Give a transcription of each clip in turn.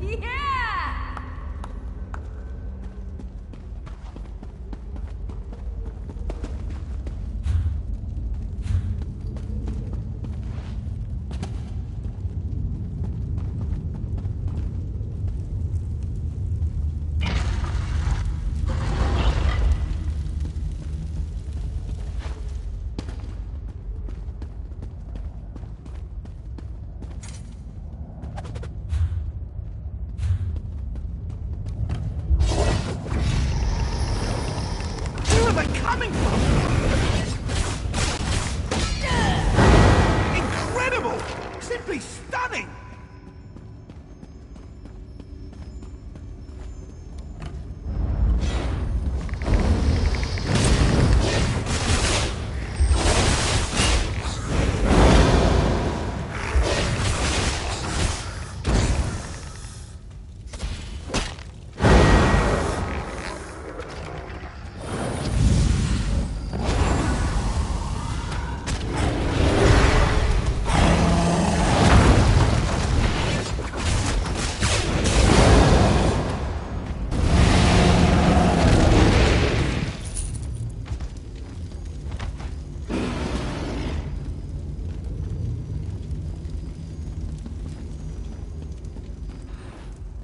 Yeah! Where are they coming from? Incredible! Simply stunning!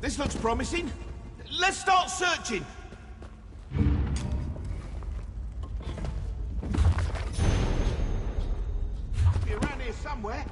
This looks promising. Let's start searching. Must be around here somewhere.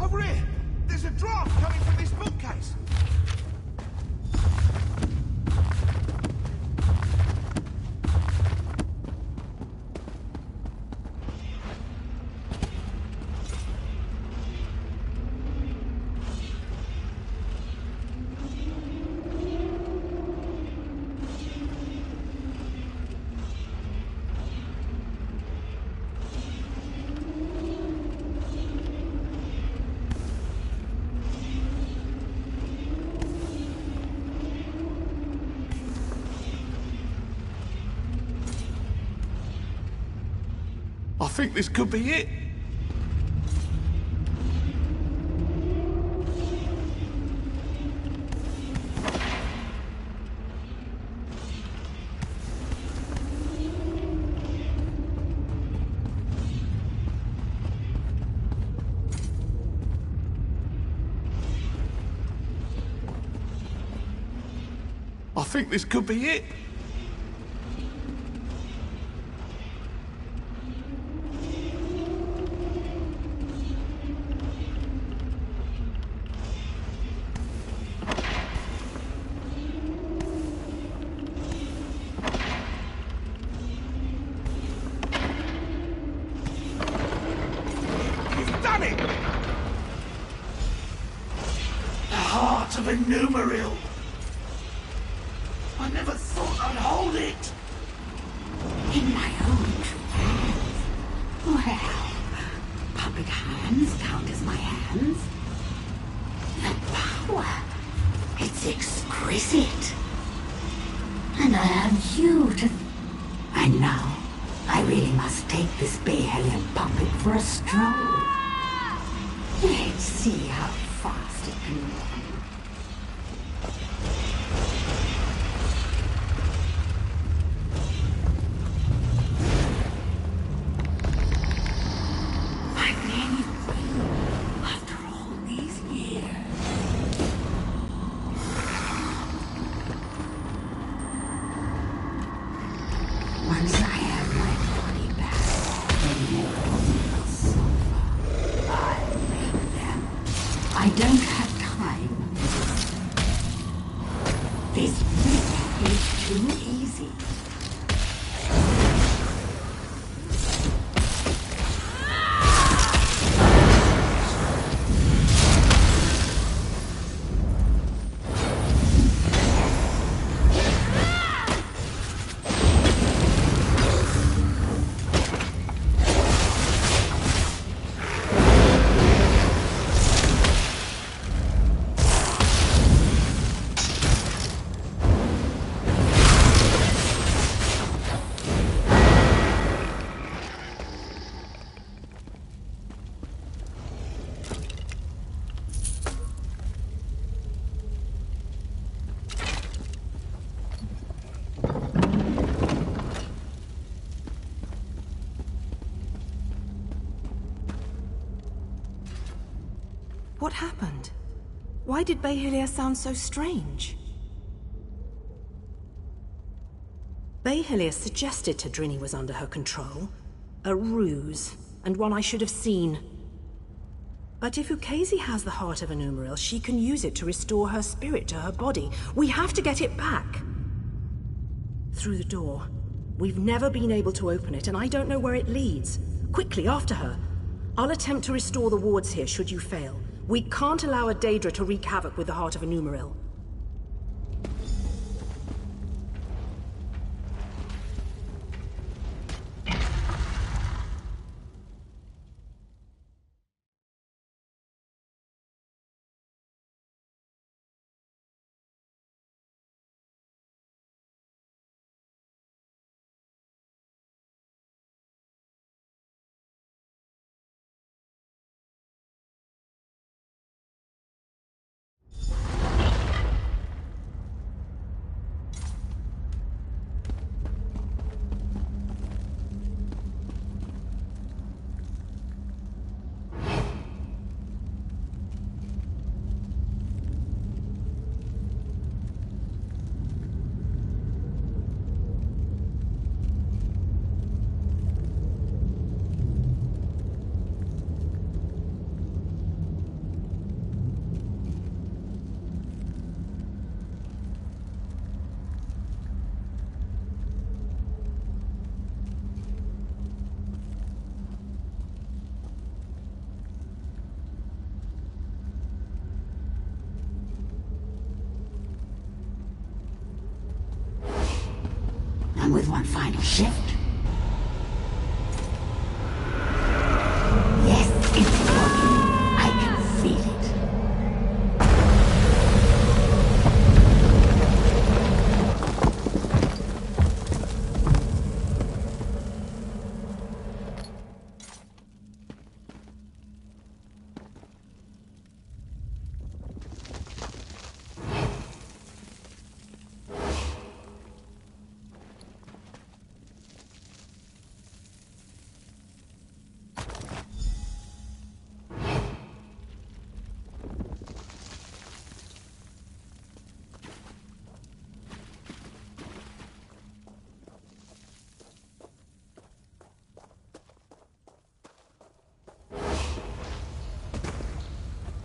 Over here! There's a draft coming from this bookcase! I think this could be it. I think this could be it. You've done it! The heart of a numeral. I never thought I'd hold it. In my own true hands. Well, puppet hands count as my hands. The power, it's exquisite. And I have you to... And now, I really must take this Bayhelian puppet for a stroll. Let's see how fast it can run. Once I have my body back, the mortal will suffer. I'll make them. I don't have time. This is too easy. What happened? Why did Behelia sound so strange? Behelia suggested Tadrini was under her control. A ruse, and one I should have seen. But if Ukezi has the heart of a numeral, she can use it to restore her spirit to her body. We have to get it back. Through the door. We've never been able to open it, and I don't know where it leads. Quickly, after her. I'll attempt to restore the wards here, should you fail. We can't allow a Daedra to wreak havoc with the heart of a numeral. And with one final shift. Yes, it's working. I can feel it.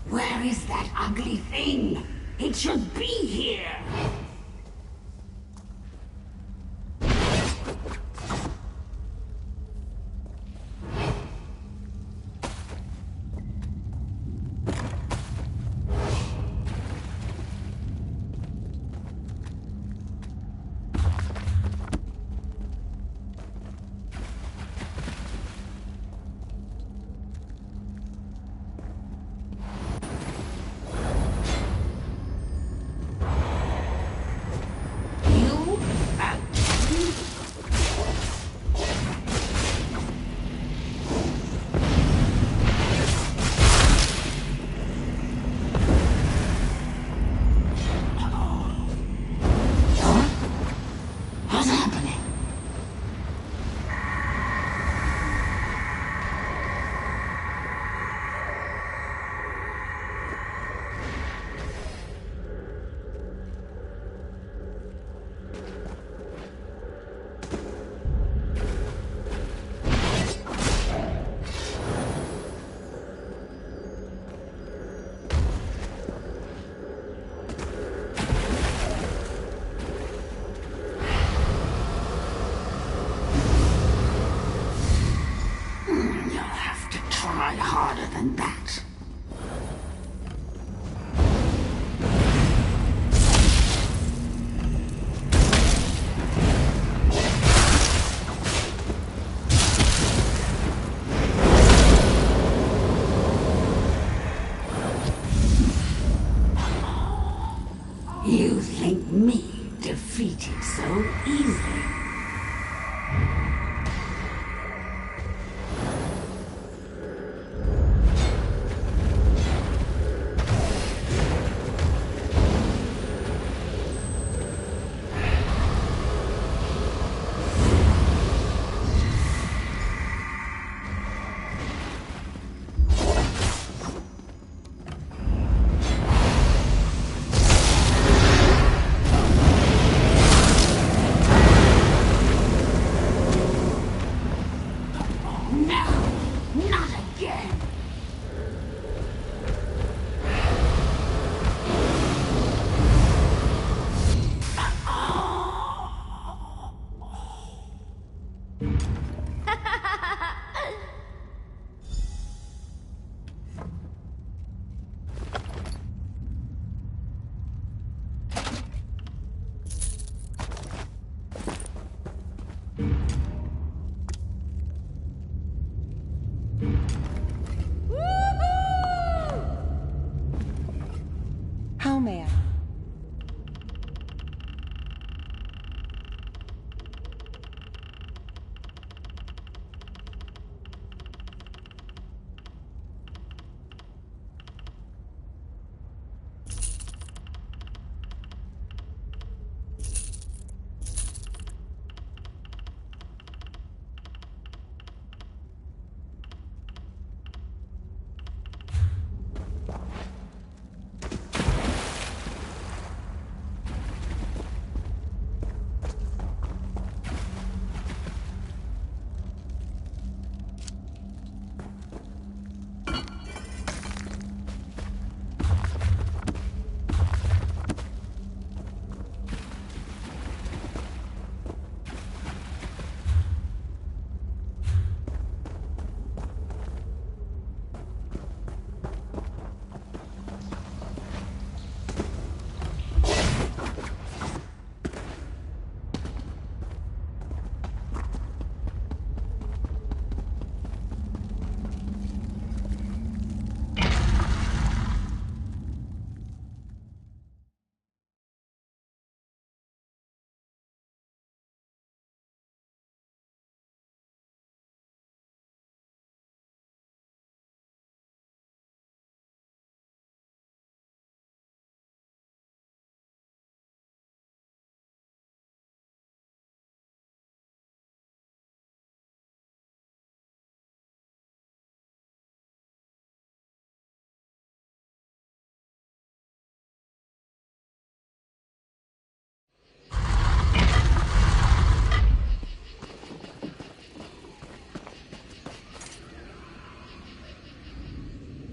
Where is that ugly thing? It should be here! How may I?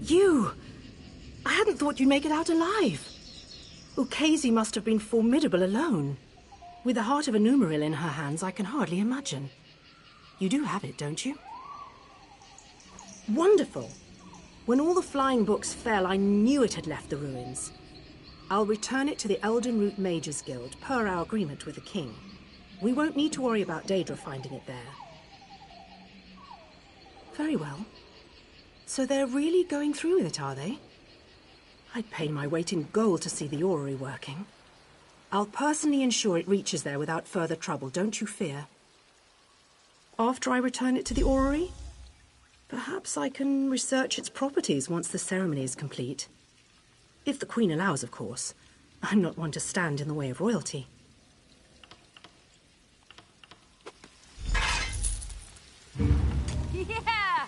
You! I hadn't thought you'd make it out alive. Ukezi must have been formidable alone. With the heart of a numeril in her hands, I can hardly imagine. You do have it, don't you? Wonderful! When all the flying books fell, I knew it had left the ruins. I'll return it to the Elden Root Mages Guild, per our agreement with the king. We won't need to worry about Daedra finding it there. Very well. So they're really going through with it, are they? I'd pay my weight in gold to see the orrery working. I'll personally ensure it reaches there without further trouble, don't you fear. After I return it to the orrery, perhaps I can research its properties once the ceremony is complete. If the Queen allows, of course. I'm not one to stand in the way of royalty. Yeah!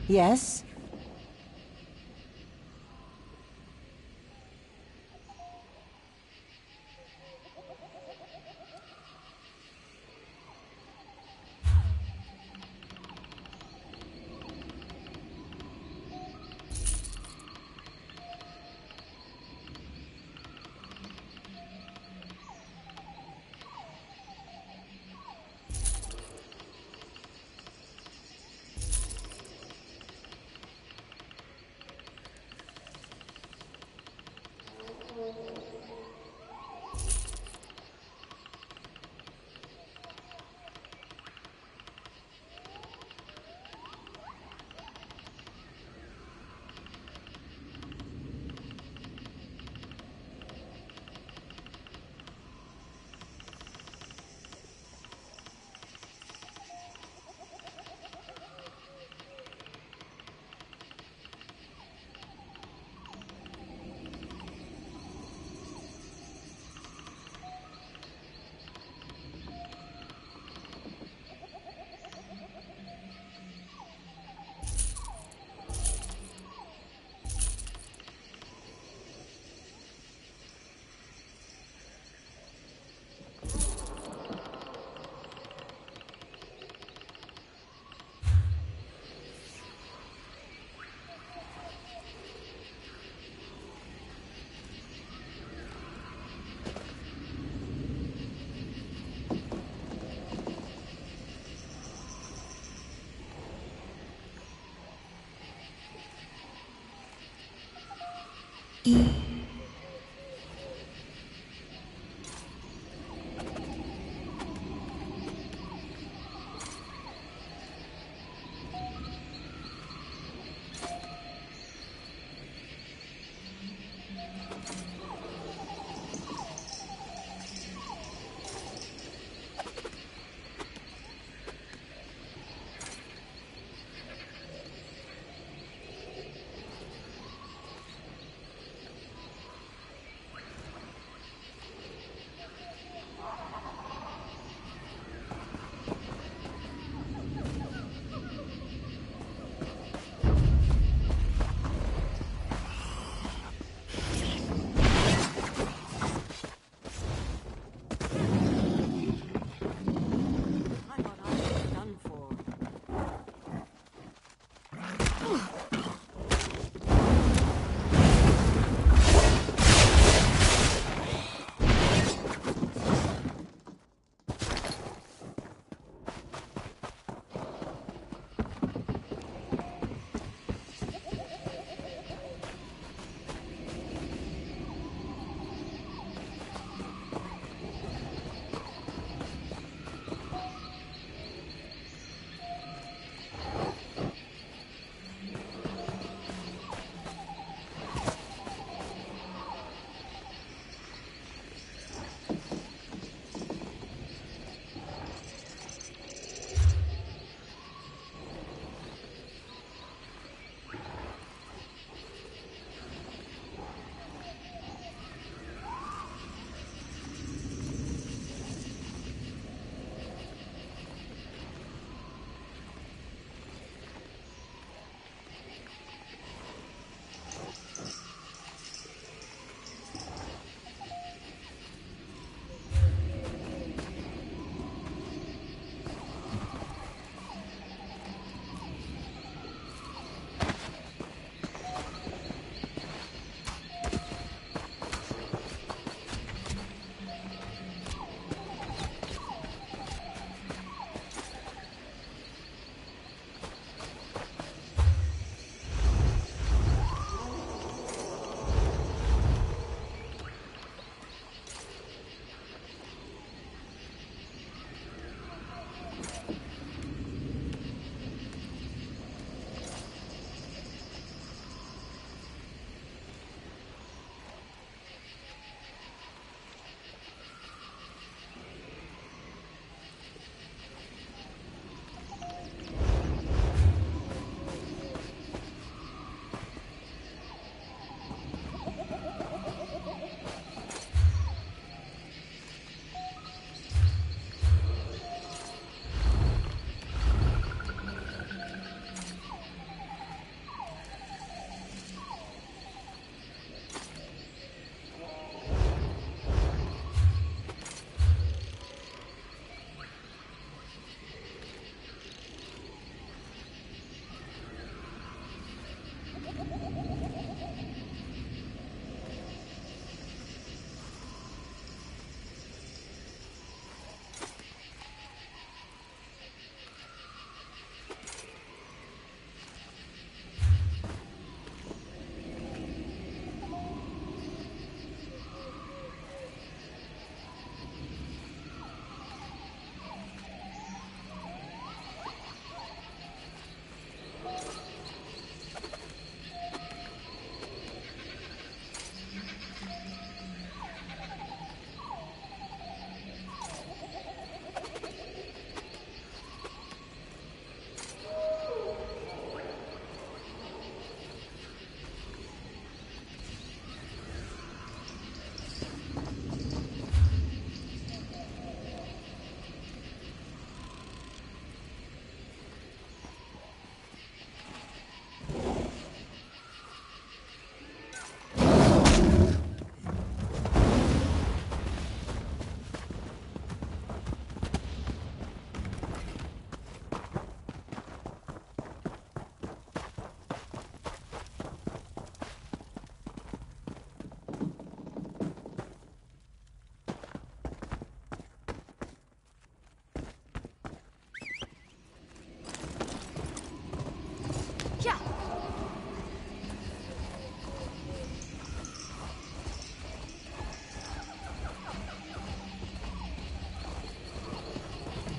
Yes?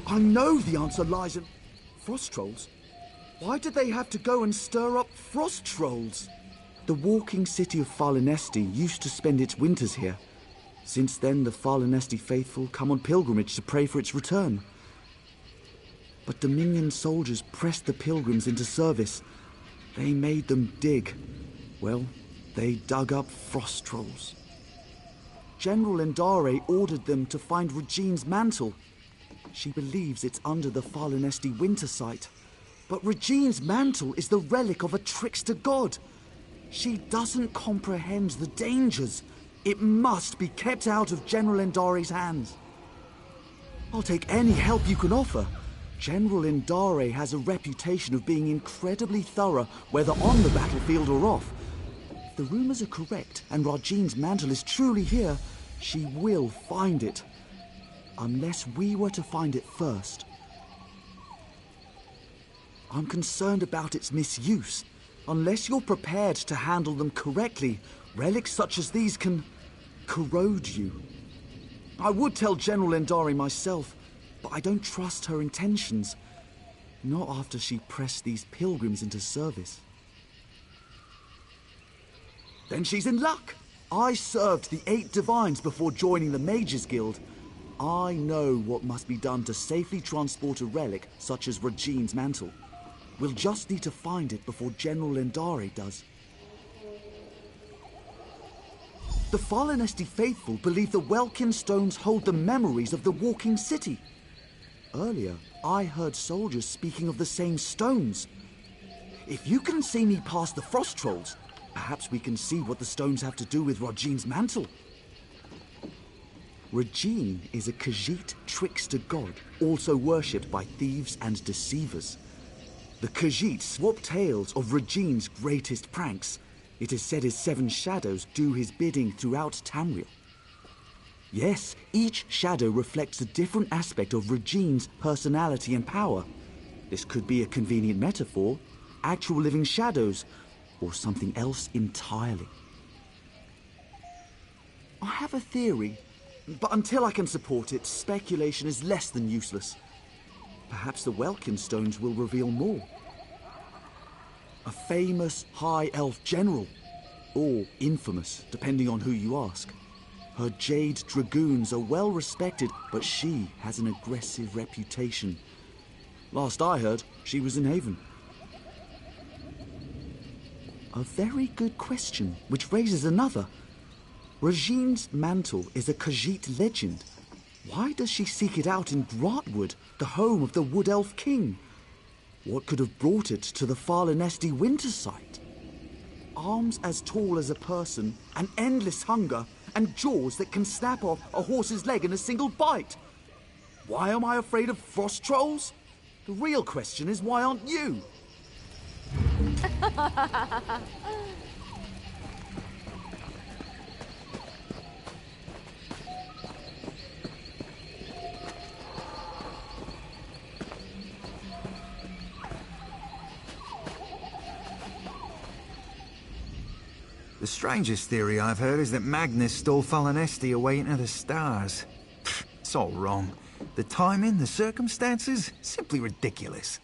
I know the answer lies in... Frost trolls? Why did they have to go and stir up frost trolls? The walking city of Farlanesti used to spend its winters here. Since then, the Farlanesti faithful come on pilgrimage to pray for its return. But Dominion soldiers pressed the pilgrims into service. They made them dig. Well, they dug up frost trolls. General Endare ordered them to find Regine's mantle. She believes it's under the Farlanesti winter site. But Regine's mantle is the relic of a trickster god. She doesn't comprehend the dangers. It must be kept out of General Endare's hands. I'll take any help you can offer. General Endare has a reputation of being incredibly thorough, whether on the battlefield or off. If the rumors are correct and Regine's mantle is truly here, she will find it. Unless we were to find it first. I'm concerned about its misuse. Unless you're prepared to handle them correctly, relics such as these can corrode you. I would tell General Endare myself, but I don't trust her intentions. Not after she pressed these pilgrims into service. Then she's in luck. I served the 8 divines before joining the Mages Guild. I know what must be done to safely transport a relic such as Regine's mantle. We'll just need to find it before General Endare does. The Farlanesti faithful believe the Welkin stones hold the memories of the walking city. Earlier, I heard soldiers speaking of the same stones. If you can see me past the frost trolls, perhaps we can see what the stones have to do with Regine's mantle. Regine is a Khajiit trickster god, also worshipped by thieves and deceivers. The Khajiit swap tales of Regine's greatest pranks. It is said his 7 shadows do his bidding throughout Tamriel. Yes, each shadow reflects a different aspect of Regine's personality and power. This could be a convenient metaphor, actual living shadows, or something else entirely. I have a theory, but until I can support it, speculation is less than useless. Perhaps the Welkin stones will reveal more. A famous high elf general, or infamous, depending on who you ask. Her jade dragoons are well respected, but she has an aggressive reputation. Last I heard, she was in Haven. A very good question, which raises another. Regine's mantle is a Khajiit legend. Why does she seek it out in Grahtwood, the home of the Wood Elf King? What could have brought it to the Farlanesti winter site? Arms as tall as a person, an endless hunger, and jaws that can snap off a horse's leg in a single bite. Why am I afraid of frost trolls? The real question is, why aren't you? The strangest theory I've heard is that Magnus stole Farlanesti away into the stars. Pfft, it's all wrong. The timing, the circumstances, simply ridiculous.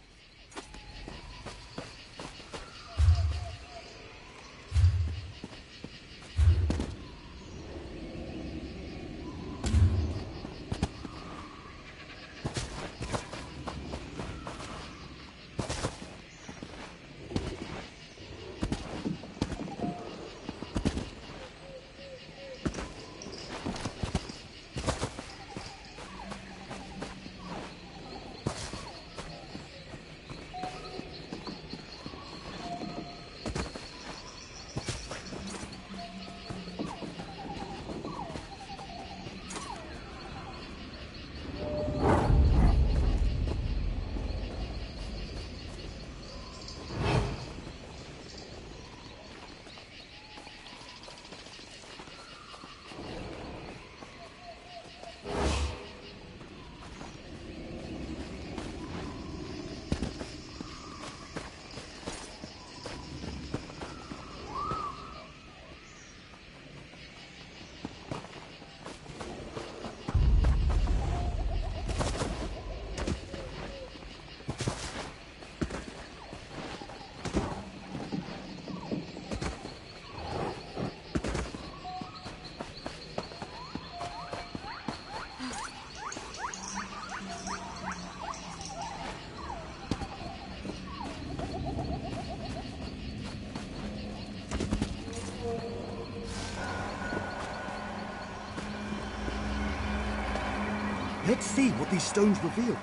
Let's see what these stones reveal.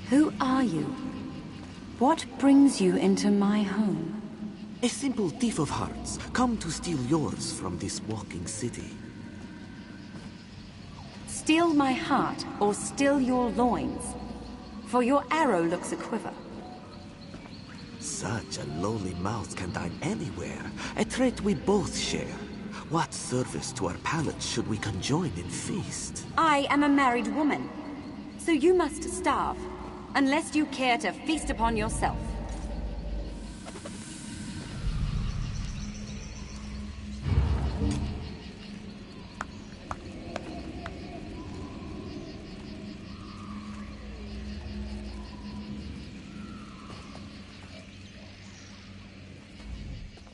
Who are you? What brings you into my home? A simple thief of hearts, come to steal yours from this walking city. Steal my heart, or steal your loins? For your arrow looks a quiver. Such a lowly mouth can dine anywhere, a trait we both share. What service to our palates should we conjoin in feast? I am a married woman, so you must starve, unless you care to feast upon yourself.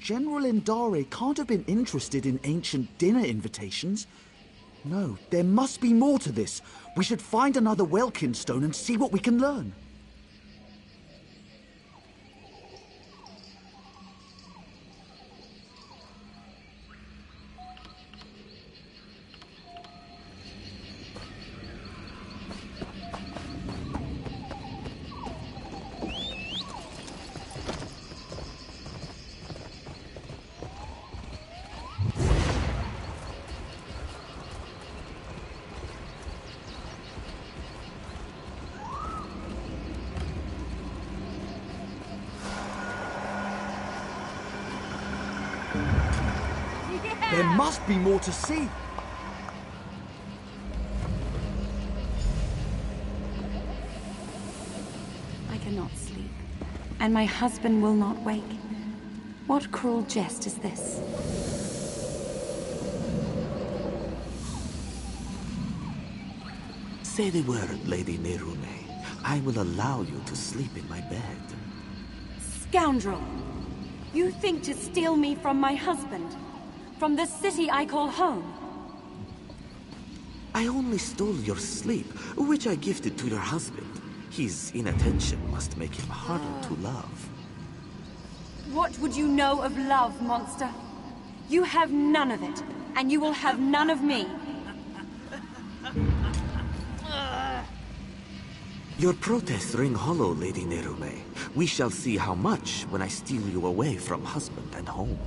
General Indare can't have been interested in ancient dinner invitations. No, there must be more to this. We should find another Welkin stone and see what we can learn. There must be more to see. I cannot sleep, and my husband will not wake. What cruel jest is this? Say the word, Lady Nerume. I will allow you to sleep in my bed. Scoundrel! You think to steal me from my husband? From the city I call home? I only stole your sleep, which I gifted to your husband. His inattention must make him harder to love. What would you know of love, monster? You have none of it, and you will have none of me. Your protests ring hollow, Lady Nerume. We shall see how much when I steal you away from husband and home.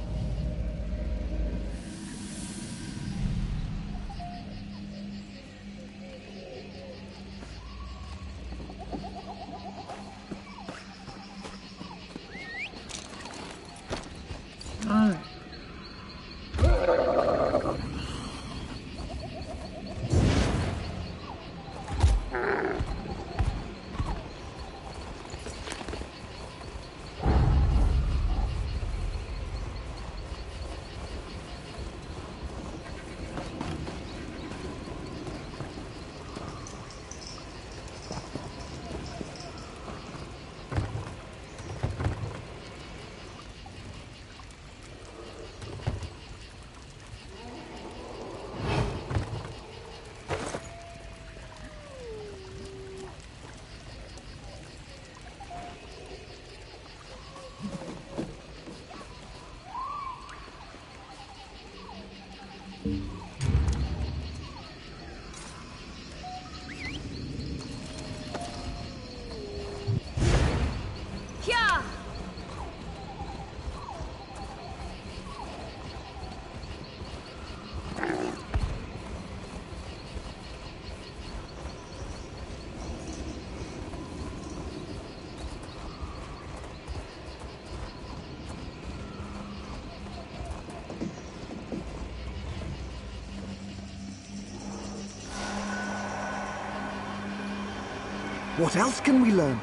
What else can we learn?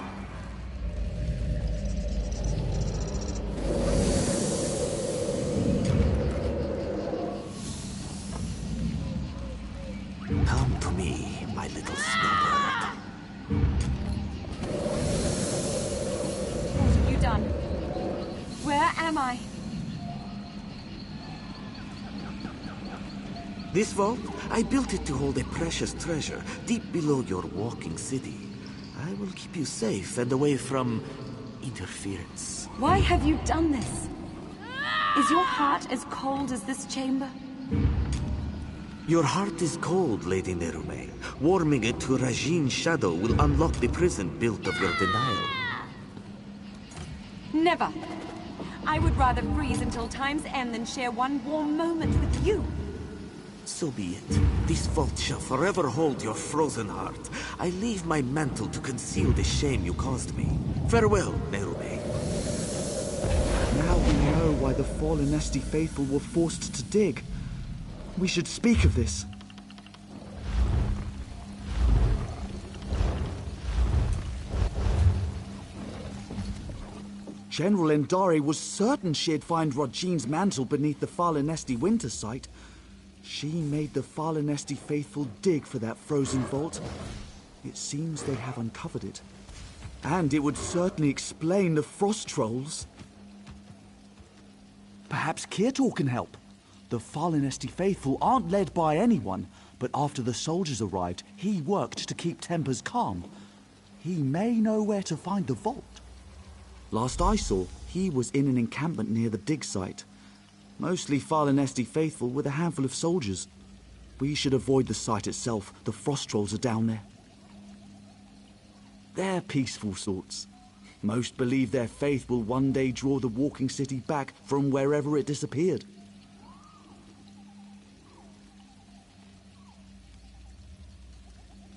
Come to me, my little snowbird. What have you done? Where am I? This vault, I built it to hold a precious treasure deep below your walking city. I will keep you safe and away from interference. Why have you done this? Is your heart as cold as this chamber? Your heart is cold, Lady Nerume. Warming it to Rajine's shadow will unlock the prison built of your denial. Never. I would rather freeze until time's end than share one warm moment with you. So be it. This vault shall forever hold your frozen heart. I leave my mantle to conceal the shame you caused me. Farewell, Nerume. Now we know why the Fallenesti faithful were forced to dig. We should speak of this. General Endari was certain she'd find Rajine's mantle beneath the Fallenesti winter site. She made the Fallenesti faithful dig for that frozen vault. It seems they have uncovered it. And it would certainly explain the frost trolls. Perhaps Kirtor can help. The Fallenesti faithful aren't led by anyone, but after the soldiers arrived, he worked to keep tempers calm. He may know where to find the vault. Last I saw, he was in an encampment near the dig site. Mostly Fallenesti faithful with a handful of soldiers. We should avoid the site itself. The frost trolls are down there. They're peaceful sorts. Most believe their faith will one day draw the walking city back from wherever it disappeared.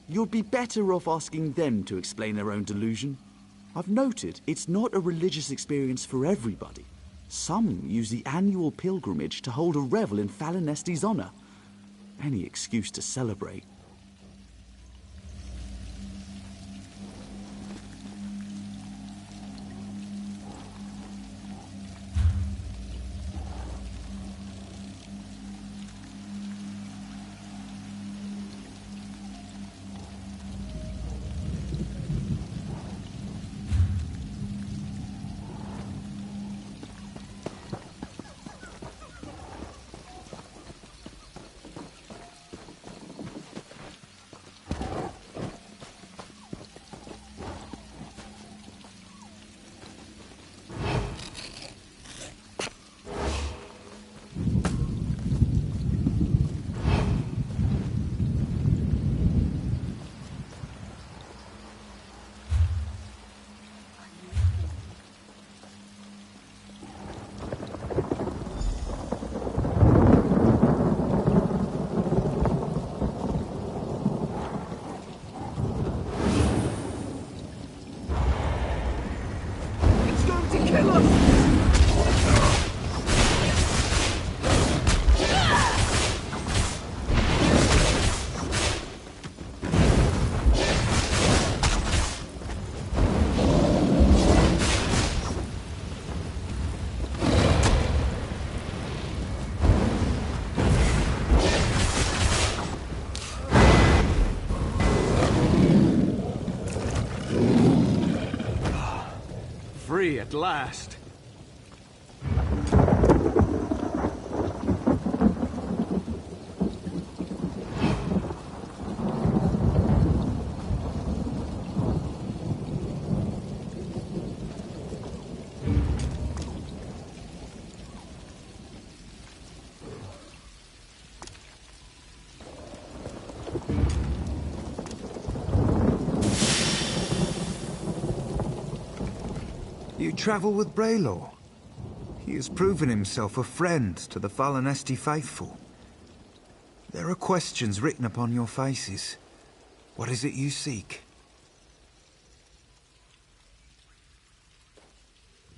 You'd be better off asking them to explain their own delusion. I've noted it's not a religious experience for everybody. Some use the annual pilgrimage to hold a revel in Fallenesti's honor. Any excuse to celebrate. Free at last. You travel with Braylor. He has proven himself a friend to the Fallenesti faithful. There are questions written upon your faces. What is it you seek?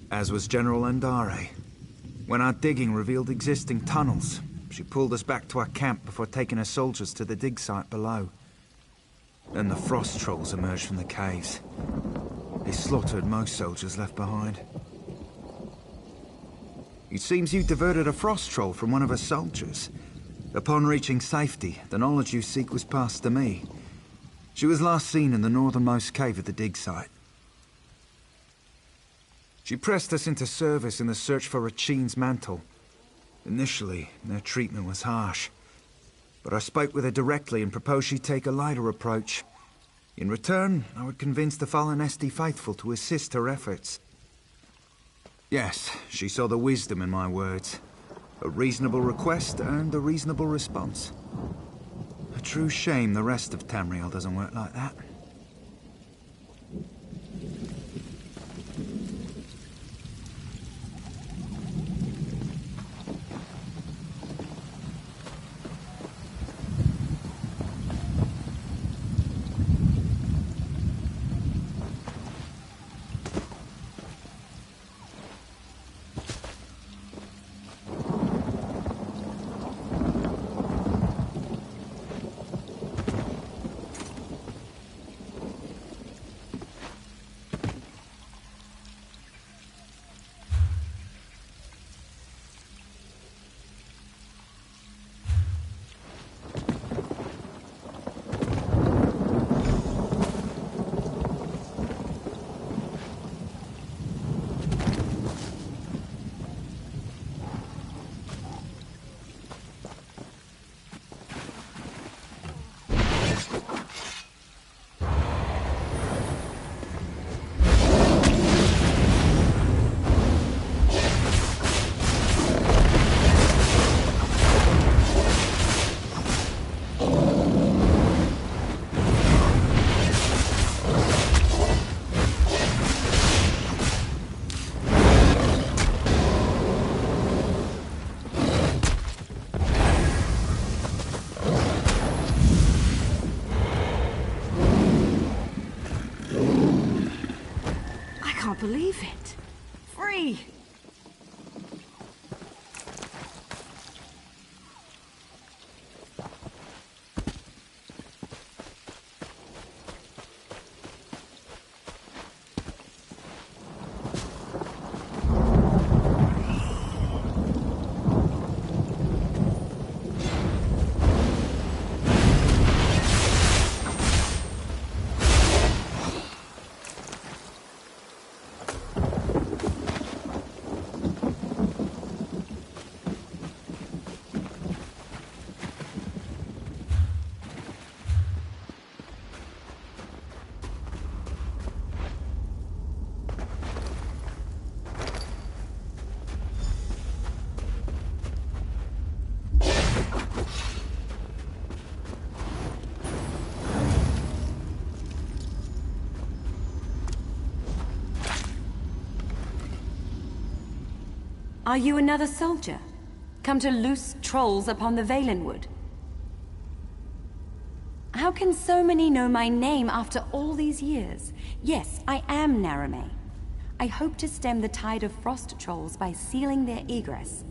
As was General Endari. When our digging revealed existing tunnels, she pulled us back to our camp before taking her soldiers to the dig site below. Then the frost trolls emerged from the caves. They slaughtered most soldiers left behind. It seems you diverted a frost troll from one of her soldiers. Upon reaching safety, the knowledge you seek was passed to me. She was last seen in the northernmost cave of the dig site. She pressed us into service in the search for Rajine's mantle. Initially, their treatment was harsh. But I spoke with her directly and proposed she take a lighter approach. In return, I would convince the Fallenesti faithful to assist her efforts. Yes, she saw the wisdom in my words. A reasonable request earned a reasonable response. A true shame the rest of Tamriel doesn't work like that. Believe it. Free! Are you another soldier? Come to loose trolls upon the Valenwood? How can so many know my name after all these years? Yes, I am Narame. I hope to stem the tide of frost trolls by sealing their egress,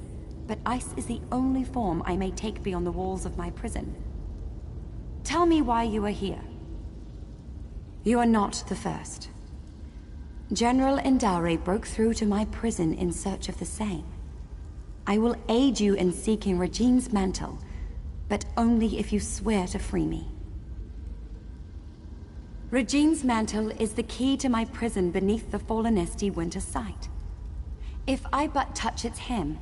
but ice is the only form I may take beyond the walls of my prison. Tell me why you are here. You are not the first. General Endare broke through to my prison in search of the same. I will aid you in seeking Regine's mantle, but only if you swear to free me. Regine's mantle is the key to my prison beneath the Fallenesti winter site. If I but touch its hem,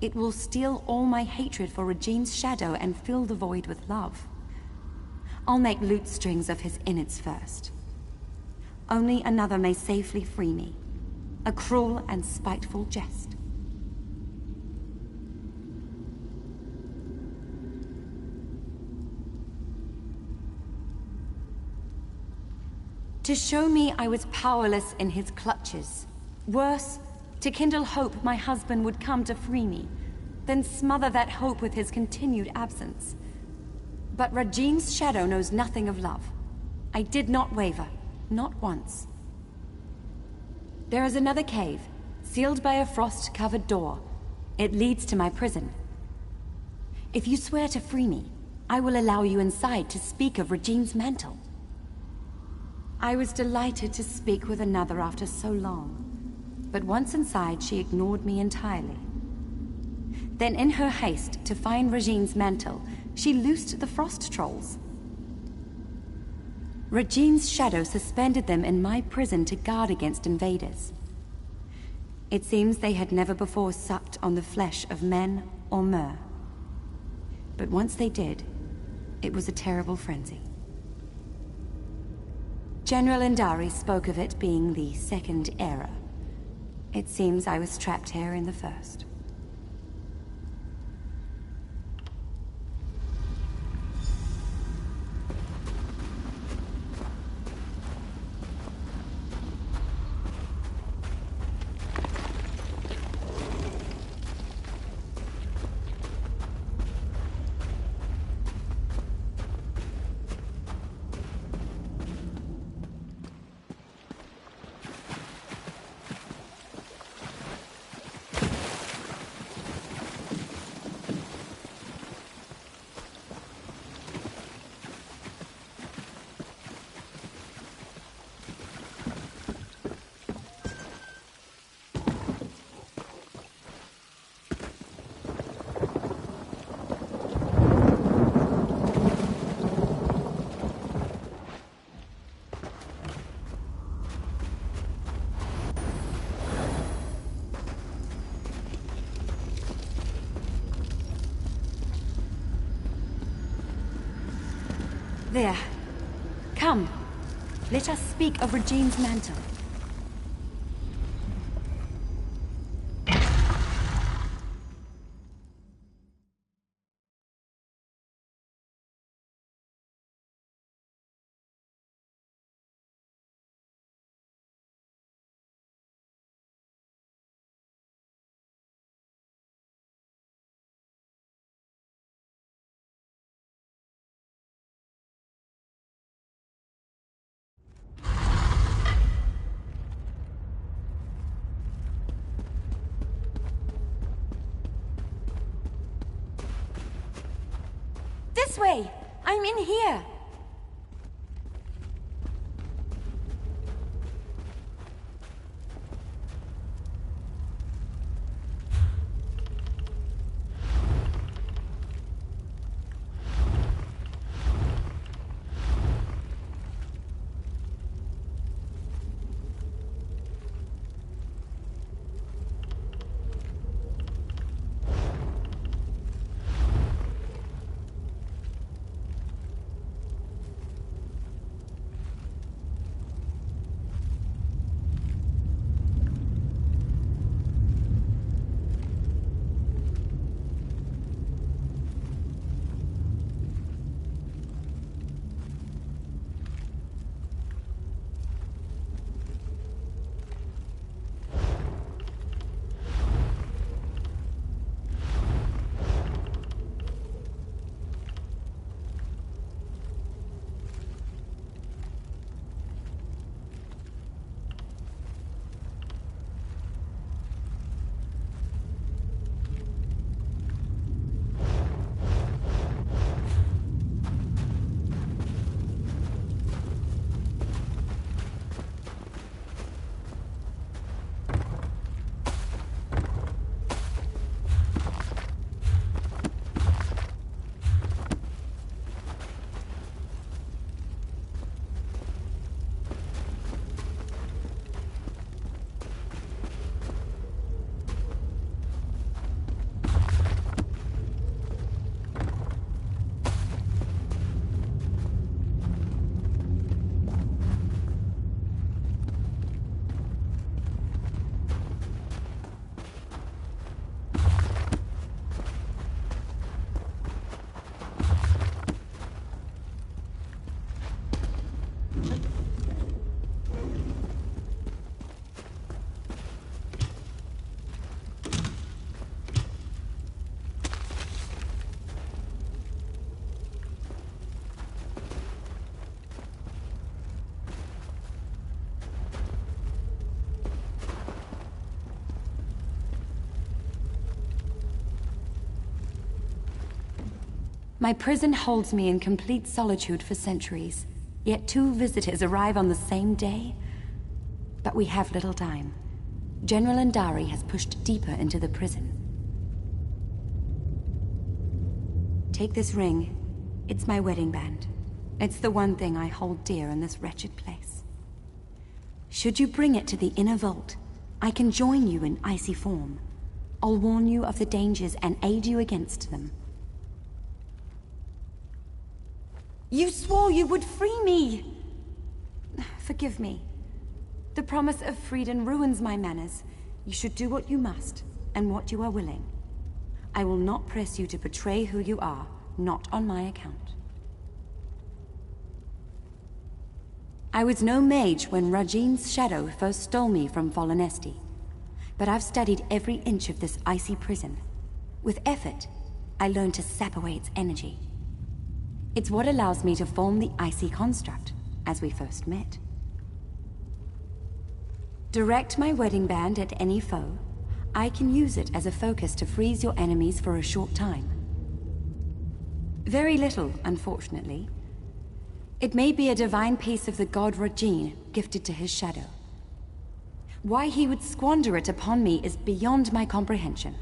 it will steal all my hatred for Regine's shadow and fill the void with love. I'll make lute strings of his innards first. Only another may safely free me. A cruel and spiteful jest. To show me I was powerless in his clutches. Worse, to kindle hope my husband would come to free me, then smother that hope with his continued absence. But Regine's shadow knows nothing of love. I did not waver. Not once. There is another cave, sealed by a frost-covered door. It leads to my prison. If you swear to free me, I will allow you inside to speak of Regine's mantle. I was delighted to speak with another after so long, but once inside she ignored me entirely. Then in her haste to find Regine's mantle, she loosed the frost trolls. Regine's shadow suspended them in my prison to guard against invaders. It seems they had never before supped on the flesh of men or mer. But once they did, it was a terrible frenzy. General Indari spoke of it being the second era. It seems I was trapped here in the first. There. Come. Let us speak of Regine's mantle. This way! I'm in here! My prison holds me in complete solitude for centuries, yet 2 visitors arrive on the same day. But we have little time. General Indari has pushed deeper into the prison. Take this ring. It's my wedding band. It's the one thing I hold dear in this wretched place. Should you bring it to the inner vault, I can join you in icy form. I'll warn you of the dangers and aid you against them. You swore you would free me! Forgive me. The promise of freedom ruins my manners. You should do what you must, and what you are willing. I will not press you to betray who you are, not on my account. I was no mage when Rajin's shadow first stole me from Fallenesti, but I've studied every inch of this icy prison. With effort, I learned to sap away its energy. It's what allows me to form the icy construct, as we first met. Direct my wedding band at any foe. I can use it as a focus to freeze your enemies for a short time. Very little, unfortunately. It may be a divine piece of the god Rajin, gifted to his shadow. Why he would squander it upon me is beyond my comprehension.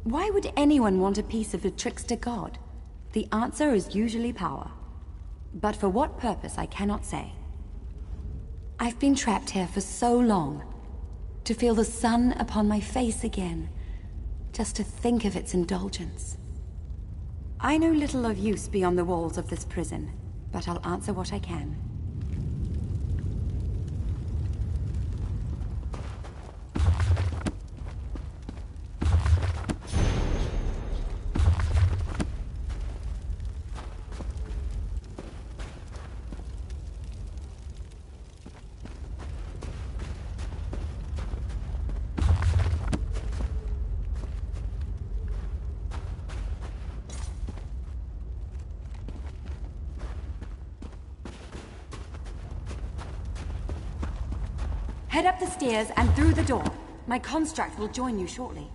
Why would anyone want a piece of a trickster god? The answer is usually power. But for what purpose, I cannot say. I've been trapped here for so long. To feel the sun upon my face again. Just to think of its indulgence. I know little of use beyond the walls of this prison, but I'll answer what I can. Head up the stairs and through the door. My construct will join you shortly.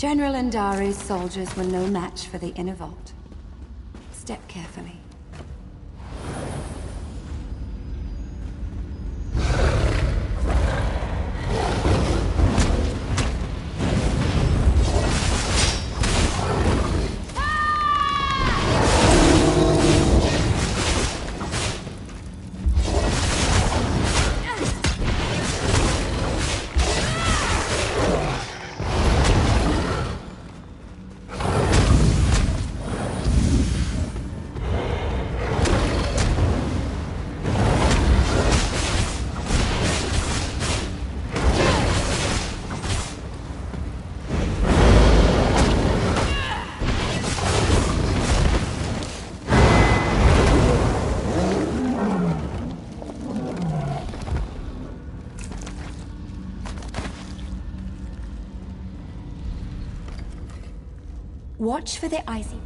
General Andare's soldiers were no match for the inner vault. Step carefully. Watch for the icy.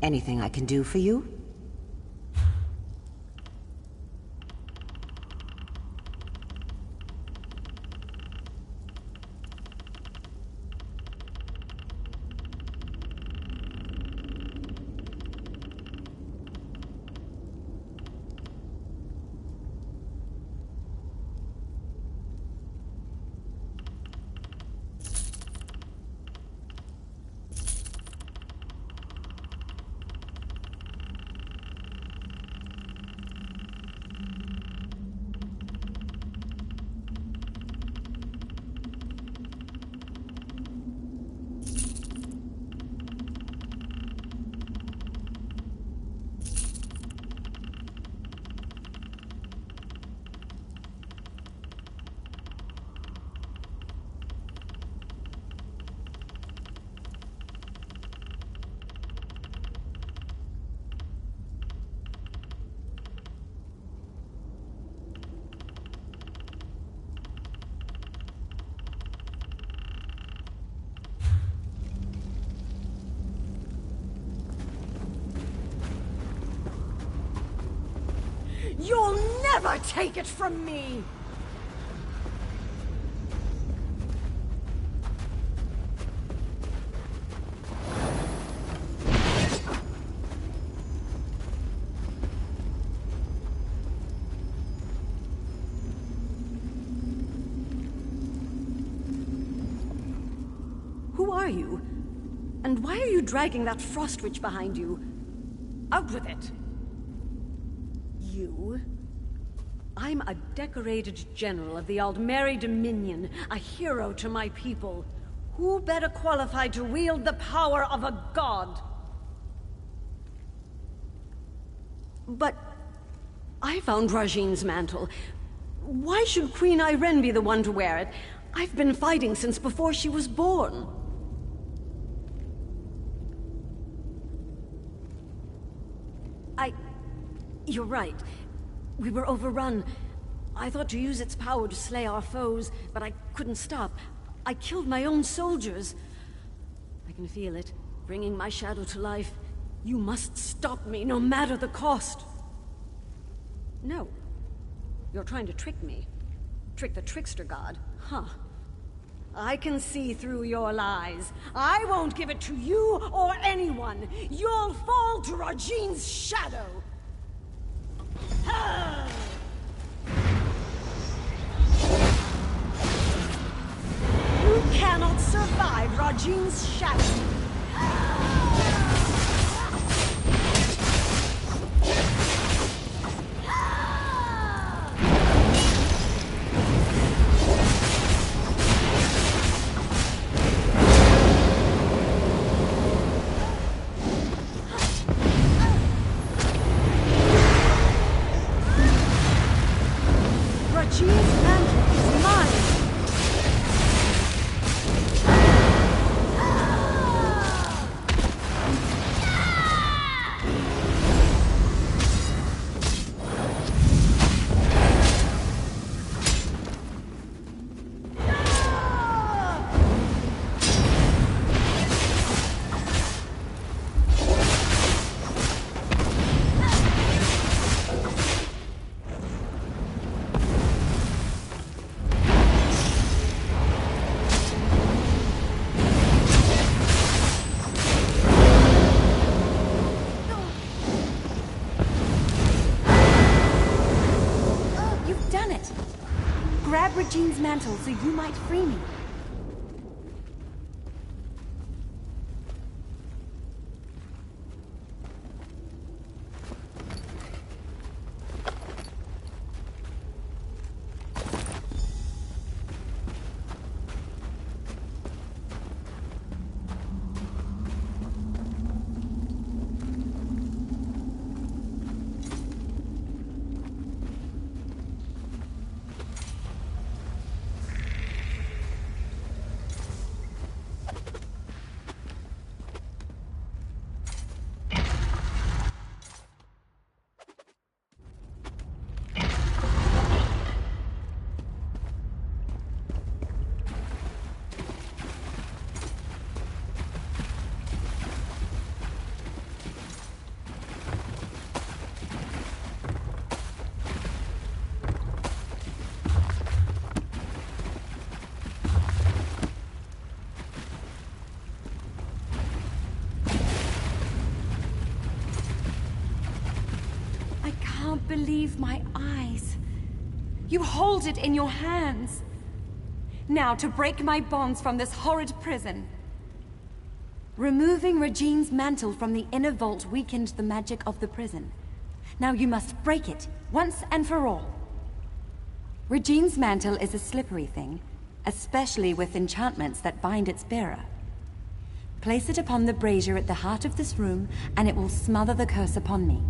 Anything I can do for you? You'll never take it from me! Who are you? And why are you dragging that frost witch behind you? Out with it! You? I'm a decorated general of the Aldmeri Dominion, a hero to my people. Who better qualified to wield the power of a god? But I found Rajine's mantle. Why should Queen Irene be the one to wear it? I've been fighting since before she was born. You're right. We were overrun. I thought to use its power to slay our foes, but I couldn't stop. I killed my own soldiers. I can feel it, bringing my shadow to life. You must stop me, no matter the cost. No. You're trying to trick me. Trick the trickster god, huh? I can see through your lies. I won't give it to you or anyone. You'll fall to Rajine's shadow. You cannot survive Rajine's shadow. Rajine's mantle is mine! Grab Rajine's mantle so you might free me. I can't believe my eyes. You hold it in your hands. Now to break my bonds from this horrid prison. Removing Rajine's mantle from the inner vault weakened the magic of the prison. Now you must break it, once and for all. Rajine's mantle is a slippery thing, especially with enchantments that bind its bearer. Place it upon the brazier at the heart of this room, and it will smother the curse upon me.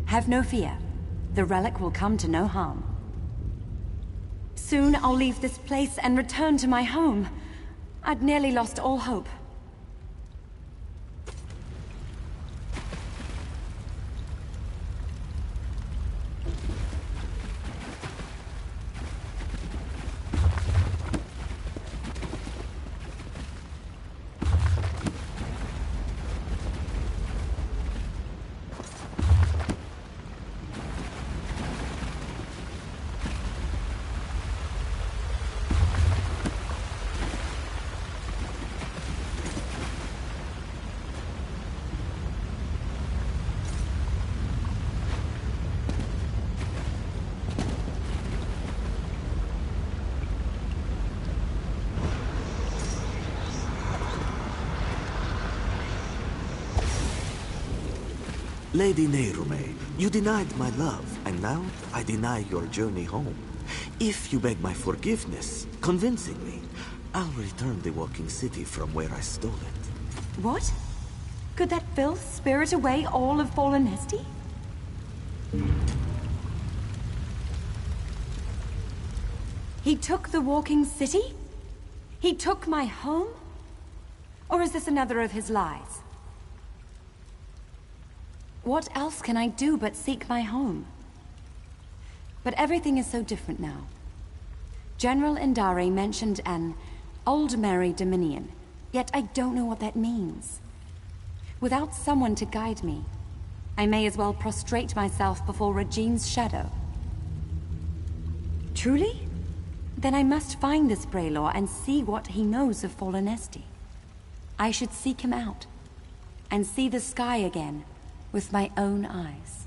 Have no fear. The relic will come to no harm. Soon I'll leave this place and return to my home. I'd nearly lost all hope. Lady Nerume, you denied my love, and now I deny your journey home. If you beg my forgiveness, convincingly, I'll return the walking city from where I stole it. What? Could that filth spirit away all of Fallenesti? He took the walking city? He took my home? Or is this another of his lies? What else can I do but seek my home? But everything is so different now. General Indare mentioned an Old Merry Dominion, yet I don't know what that means. Without someone to guide me, I may as well prostrate myself before Regine's shadow. Truly? Then I must find this Braylor and see what he knows of Fallenesti. I should seek him out, and see the sky again with my own eyes.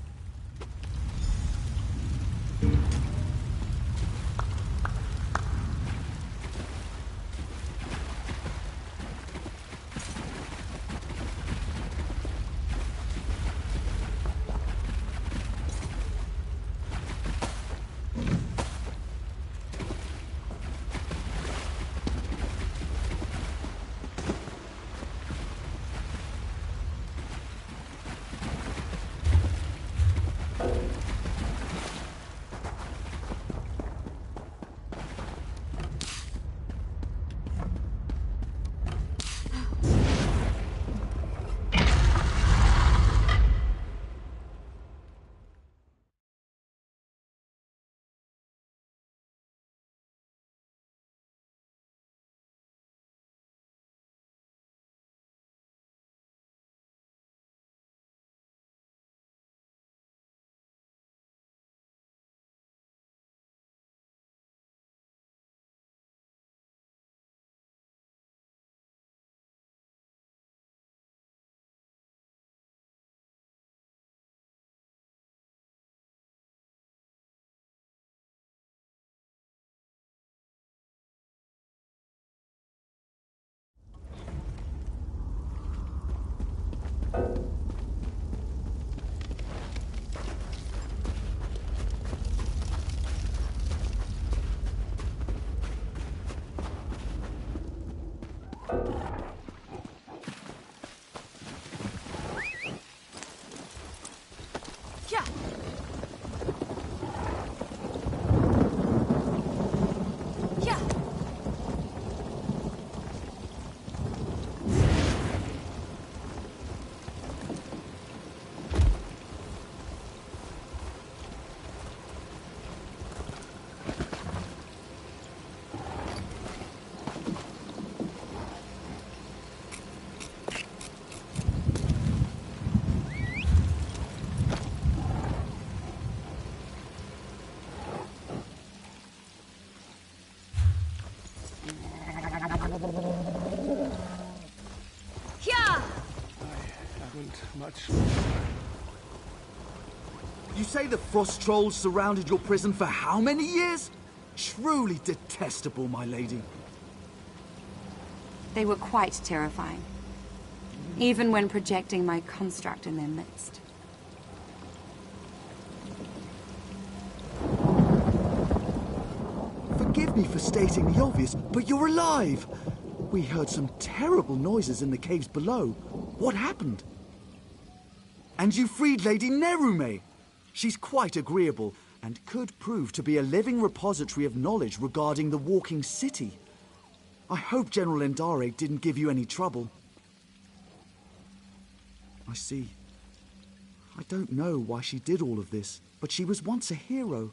Much. You say the frost trolls surrounded your prison for how many years? Truly detestable, my lady. They were quite terrifying, even when projecting my construct in their midst. Forgive me for stating the obvious, but you're alive! We heard some terrible noises in the caves below. What happened? And you freed Lady Nerume! She's quite agreeable, and could prove to be a living repository of knowledge regarding the walking city. I hope General Indare didn't give you any trouble. I see. I don't know why she did all of this, but she was once a hero.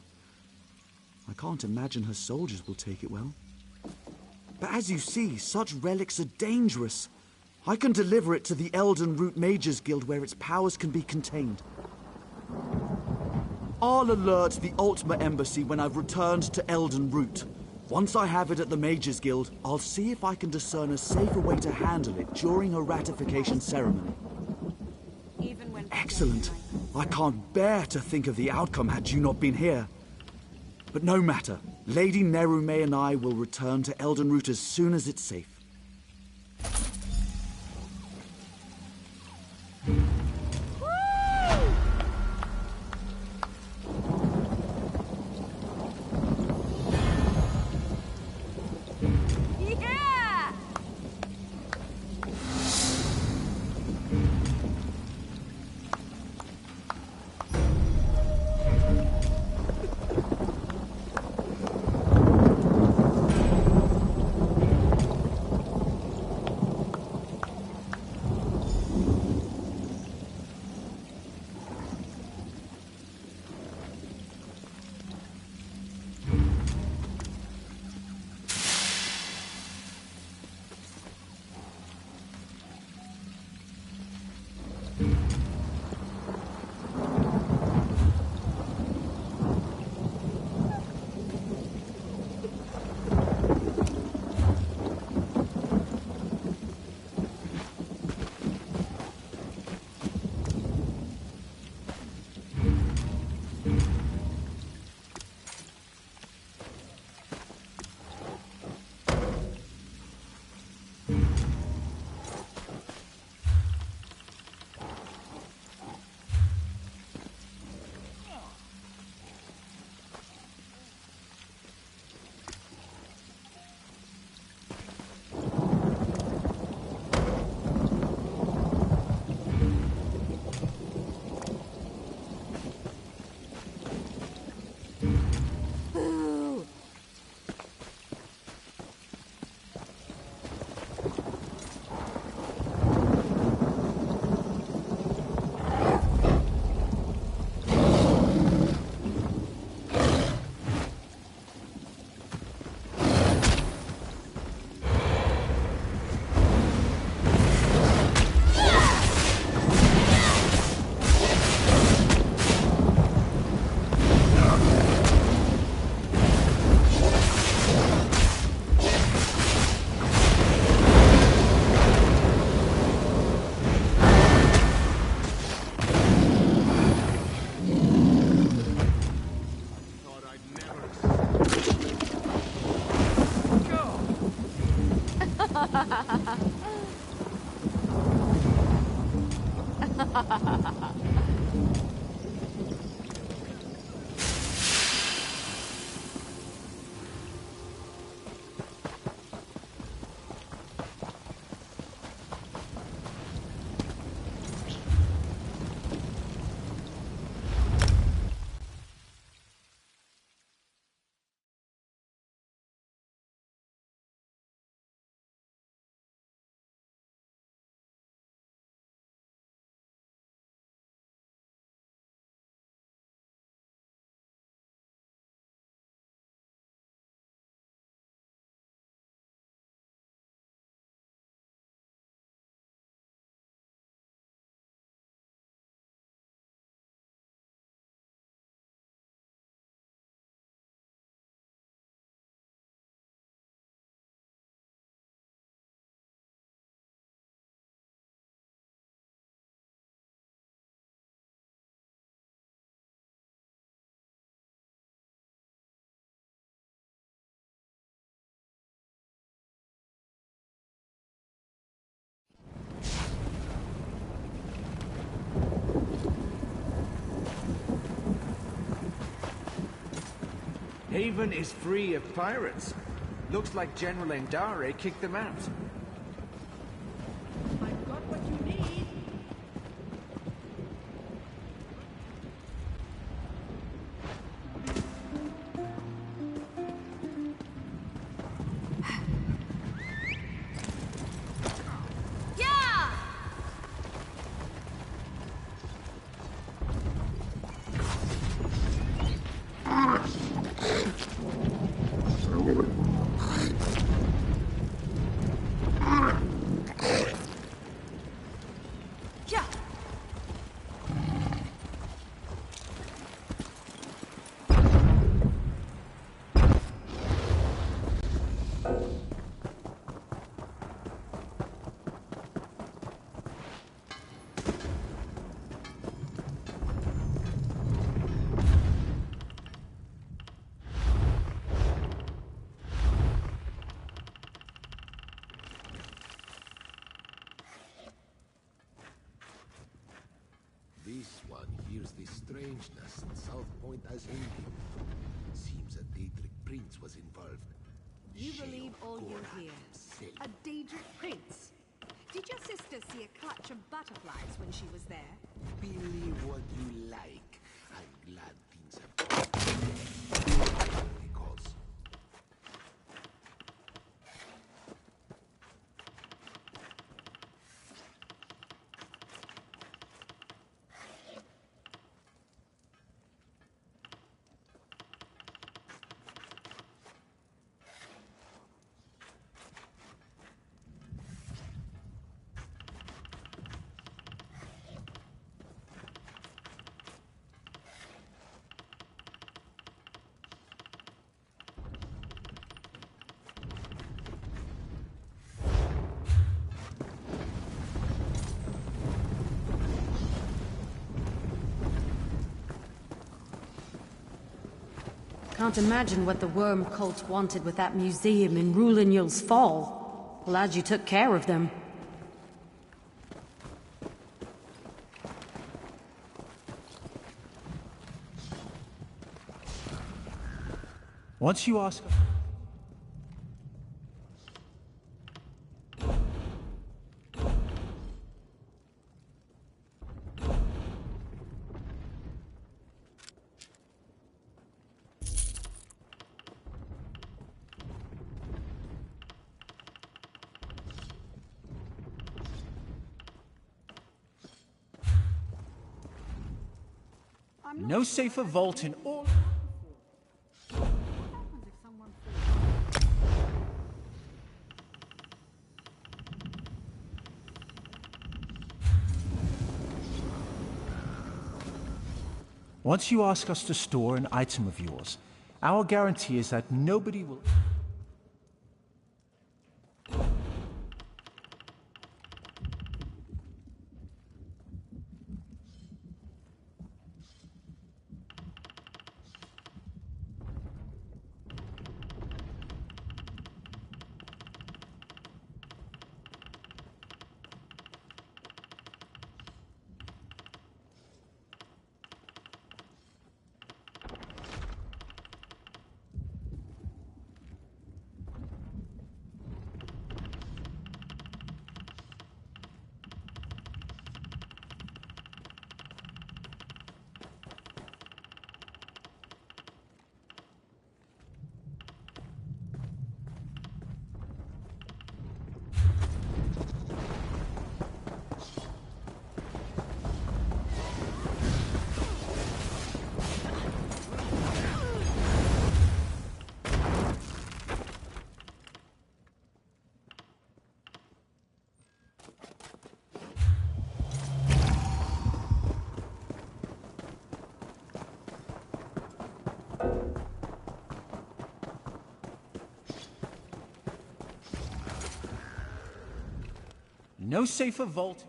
I can't imagine her soldiers will take it well. But as you see, such relics are dangerous. I can deliver it to the Elden Root Mages Guild where its powers can be contained. I'll alert the Ultima Embassy when I've returned to Elden Root. Once I have it at the Mages Guild, I'll see if I can discern a safer way to handle it during a ratification ceremony. Excellent. I can't bear to think of the outcome had you not been here. But no matter. Lady Nerume and I will return to Elden Root as soon as it's safe. Woo! Haven is free of pirates. Looks like General Endare kicked them out. I've got what you need. This one hears the strangeness in South Point as ending. Seems a Daedric prince was involved. You believe all you hear. A Daedric prince? Did your sister see a clutch of butterflies when she was there? Believe what you like. I'm glad things have because Can't imagine what the worm cult wanted with that museum in Rulinul's Fall. Glad you took care of them. Once you ask... No safer vault in all... Once you ask us to store an item of yours, our guarantee is that nobody will... No safer vault...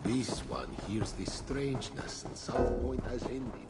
this one hears the strangeness and South Point has ended.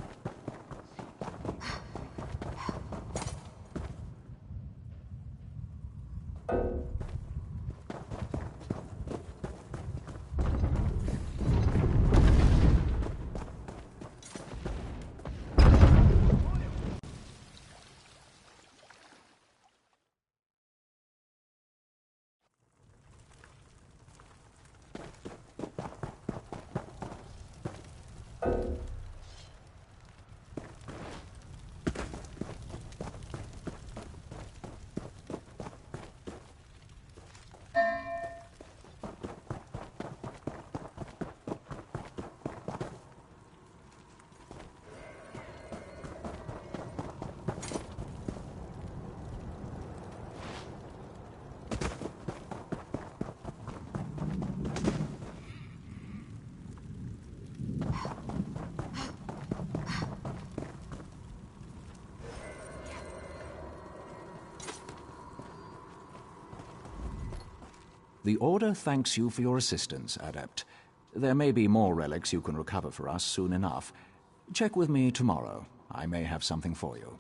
The Order thanks you for your assistance, Adept. There may be more relics you can recover for us soon enough. Check with me tomorrow. I may have something for you.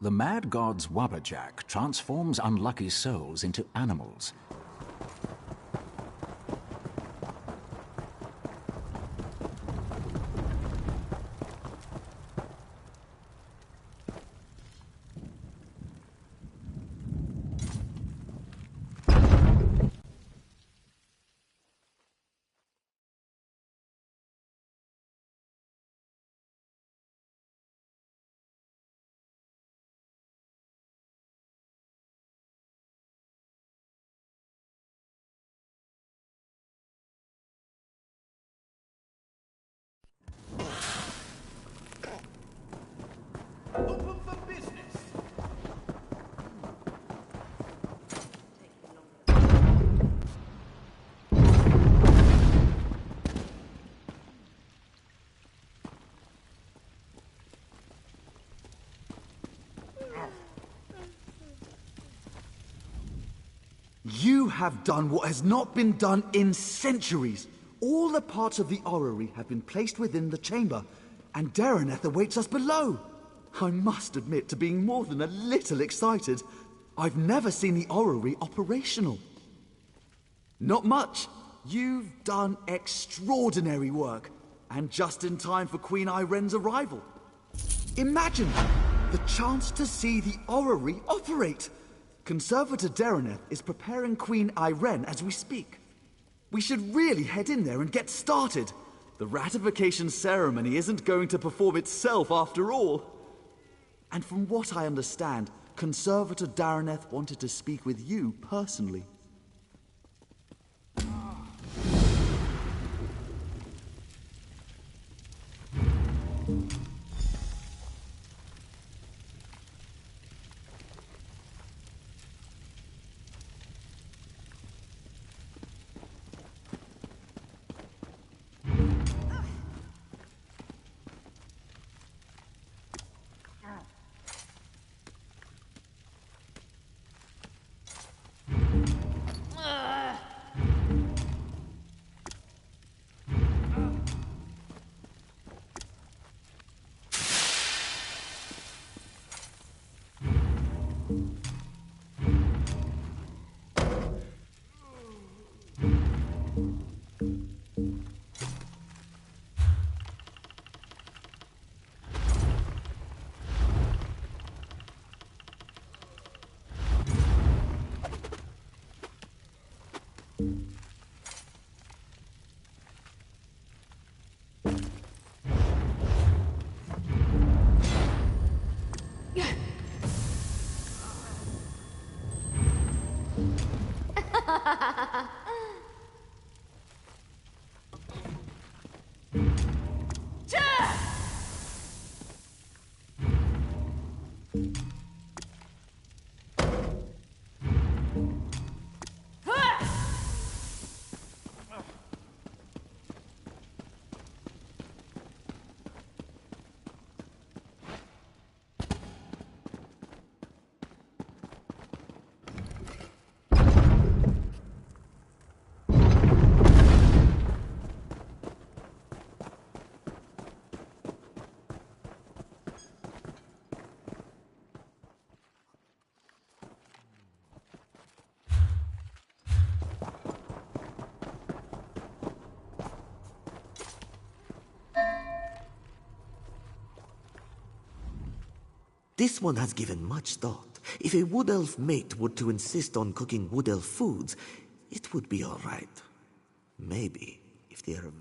The Mad God's Wabberjack transforms unlucky souls into animals. You have done what has not been done in centuries. All the parts of the orrery have been placed within the chamber, and Dareneth awaits us below. I must admit to being more than a little excited. I've never seen the orrery operational. Not much. You've done extraordinary work, and just in time for Queen Iren's arrival. Imagine the chance to see the orrery operate. Conservator Dareneth is preparing Queen Iren as we speak. We should really head in there and get started. The ratification ceremony isn't going to perform itself after all. And from what I understand, Conservator Dareneth wanted to speak with you personally. This one has given much thought. If a wood elf mate were to insist on cooking wood elf foods, it would be all right. Maybe, if they are...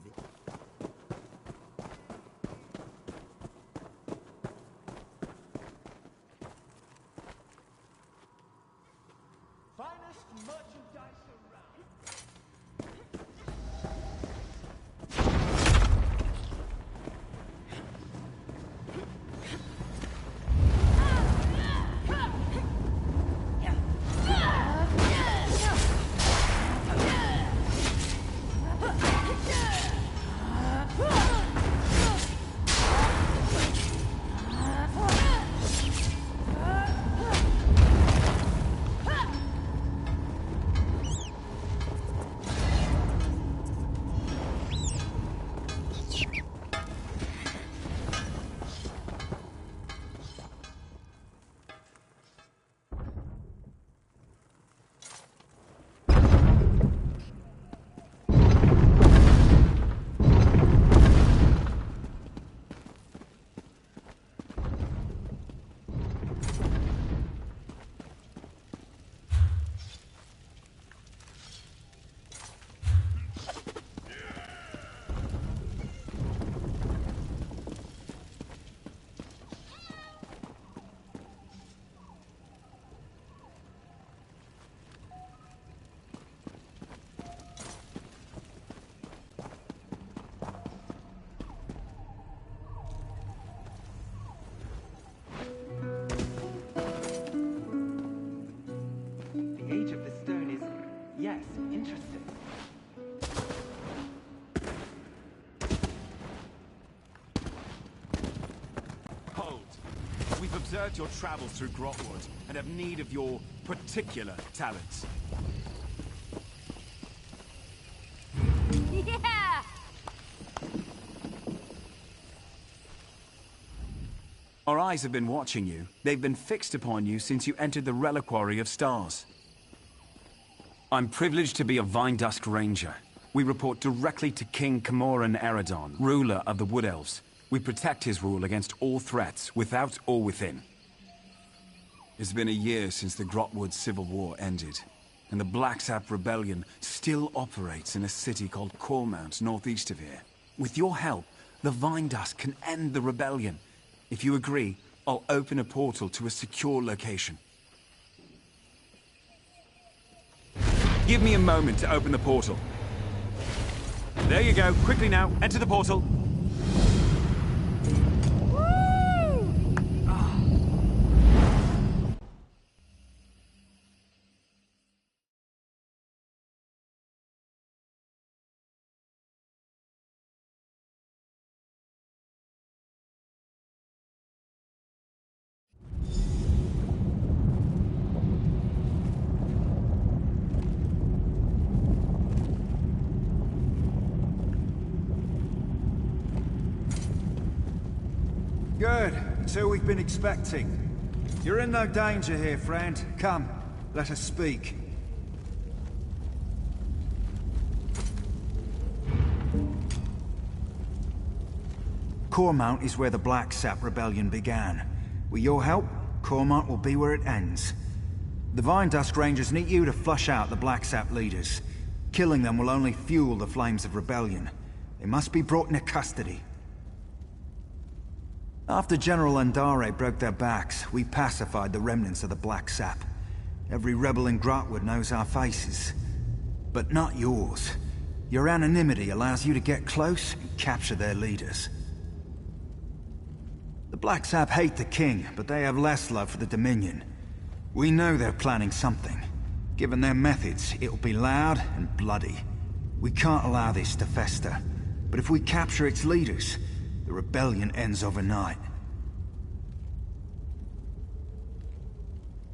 exert your travels through Grotwood and have need of your particular talents. Yeah! Our eyes have been watching you. They've been fixed upon you since you entered the Reliquary of Stars. I'm privileged to be a Vine Dusk Ranger. We report directly to King Camoran Eredon, ruler of the Wood Elves. We protect his rule against all threats, without or within. It's been a year since the Grotwood Civil War ended, and the Blacksap Rebellion still operates in a city called Cormount, northeast of here. With your help, the Vine Dusk can end the rebellion. If you agree, I'll open a portal to a secure location. Give me a moment to open the portal. There you go. Quickly now, enter the portal. Good. It's who we've been expecting. You're in no danger here, friend. Come, let us speak. Cormount is where the Blacksap Rebellion began. With your help, Cormount will be where it ends. The Vine Dusk Rangers need you to flush out the Blacksap leaders. Killing them will only fuel the flames of rebellion. They must be brought into custody. After General Andare broke their backs, we pacified the remnants of the Blacksap. Every rebel in Grotwood knows our faces. But not yours. Your anonymity allows you to get close and capture their leaders. The Blacksap hate the king, but they have less love for the Dominion. We know they're planning something. Given their methods, it'll be loud and bloody. We can't allow this to fester. But if we capture its leaders, the rebellion ends overnight.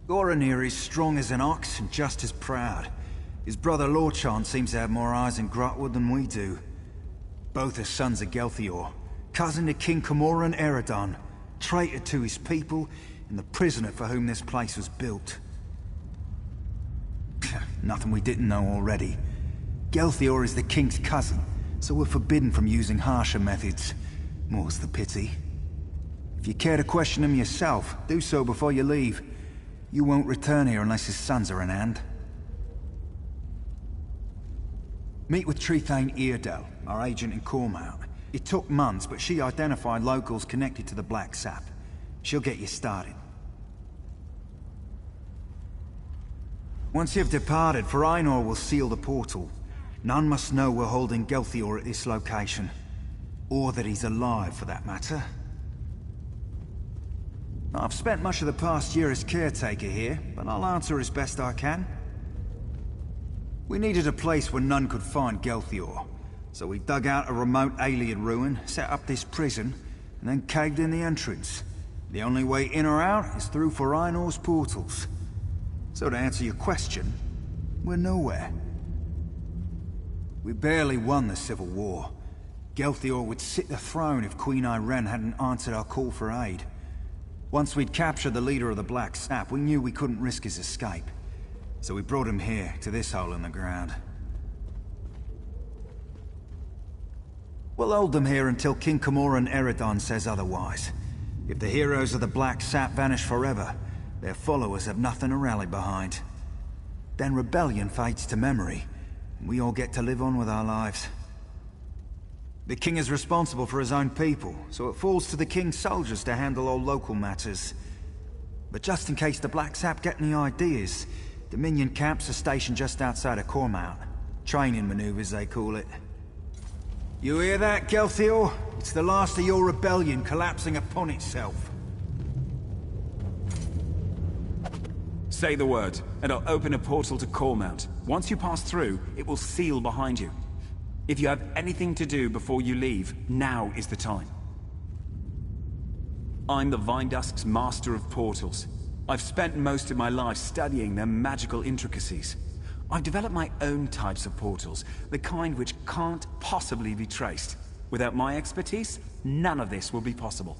Goranir is strong as an ox and just as proud. His brother Lorchan seems to have more eyes in Grotwood than we do. Both are sons of Gelthior, cousin to King Camoran Eredon, traitor to his people, and the prisoner for whom this place was built. Nothing we didn't know already. Gelthior is the king's cousin, so we're forbidden from using harsher methods. More's the pity. If you care to question him yourself, do so before you leave. You won't return here unless his sons are in hand. Meet with Trethane Eardel, our agent in Cormount. It took months, but she identified locals connected to the Blacksap. She'll get you started. Once you've departed, Ainur will seal the portal. None must know we're holding Gelthior at this location. Or that he's alive, for that matter. I've spent much of the past year as caretaker here, but I'll answer as best I can. We needed a place where none could find Gelthior, so we dug out a remote alien ruin, set up this prison, and then caved in the entrance. The only way in or out is through Ainur's portals. So to answer your question, we're nowhere. We barely won the Civil War. Gelthior would sit the throne if Queen Irene hadn't answered our call for aid. Once we'd captured the leader of the Blacksap, we knew we couldn't risk his escape. So we brought him here, to this hole in the ground. We'll hold them here until King Camoran Eredon says otherwise. If the heroes of the Blacksap vanish forever, their followers have nothing to rally behind. Then rebellion fades to memory, and we all get to live on with our lives. The king is responsible for his own people, so it falls to the king's soldiers to handle all local matters. But just in case the Blacksap get any ideas, Dominion camps are stationed just outside of Cormount. Training maneuvers, they call it. You hear that, Gelthior? It's the last of your rebellion collapsing upon itself. Say the word, and I'll open a portal to Cormount. Once you pass through, it will seal behind you. If you have anything to do before you leave, now is the time. I'm the Vindusk's master of portals. I've spent most of my life studying their magical intricacies. I've developed my own types of portals, the kind which can't possibly be traced. Without my expertise, none of this will be possible.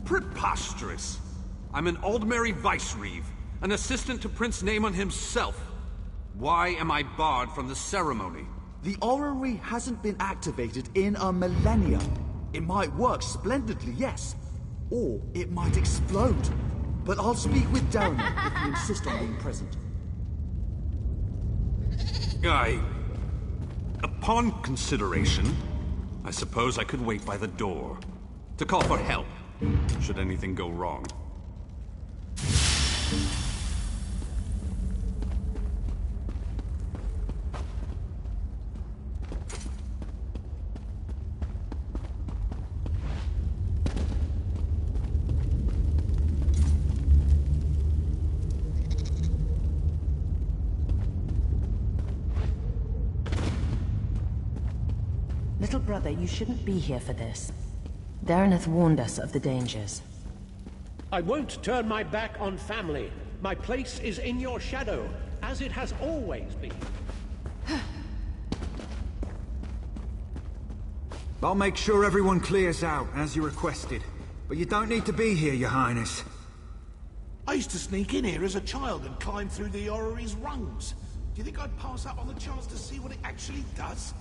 Preposterous! I'm an Aldmeri Vice-Reeve, an assistant to Prince Naemon himself. Why am I barred from the ceremony? The orrery hasn't been activated in a millennia. It might work splendidly, yes. Or it might explode. But I'll speak with Darren if you insist on being present. Upon consideration, I suppose I could wait by the door. To call for help, should anything go wrong. Little brother, you shouldn't be here for this. Darren warned us of the dangers. I won't turn my back on family. My place is in your shadow, as it has always been. I'll make sure everyone clears out, as you requested. But you don't need to be here, Your Highness. I used to sneak in here as a child and climb through the orrery's rungs. Do you think I'd pass up on the chance to see what it actually does?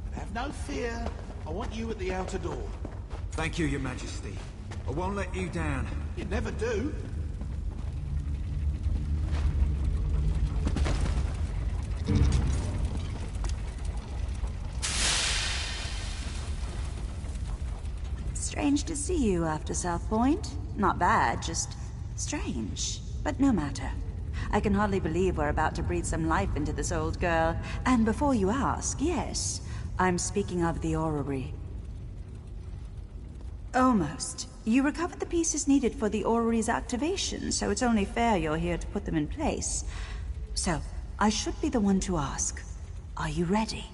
But have no fear. I want you at the outer door. Thank you, Your Majesty. I won't let you down. You never do. Strange to see you after South Point. Not bad, just strange. But no matter. I can hardly believe we're about to breathe some life into this old girl. And before you ask, yes, I'm speaking of the orrery. Almost. You recovered the pieces needed for the orrery's activation, so it's only fair you're here to put them in place. So, I should be the one to ask. Are you ready?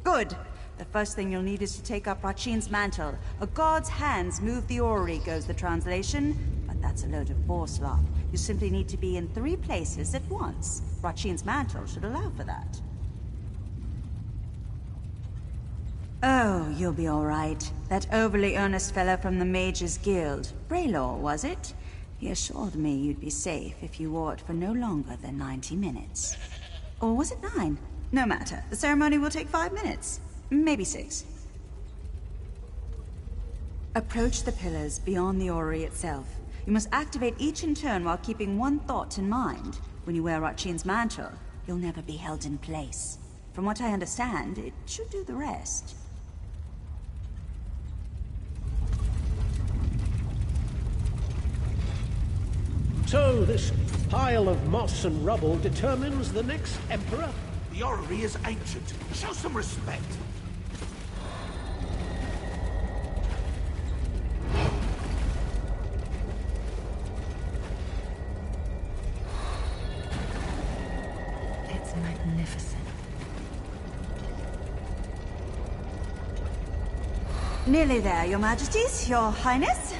Good. The first thing you'll need is to take up Rachin's mantle. A god's hands move the orrery, goes the translation. But that's a load of borsloth. You simply need to be in 3 places at once. Rachin's mantle should allow for that. Oh, you'll be all right. That overly earnest fellow from the Mages Guild. Braylor, was it? He assured me you'd be safe if you wore it for no longer than 90 minutes. Or was it 9? No matter. The ceremony will take 5 minutes. Maybe 6. Approach the pillars beyond the orrery itself. You must activate each in turn while keeping one thought in mind. When you wear Rachin's mantle, you'll never be held in place. From what I understand, it should do the rest. So, this pile of moss and rubble determines the next emperor? The orrery is ancient. Show some respect. It's magnificent. Nearly there, Your Majesties, Your Highness.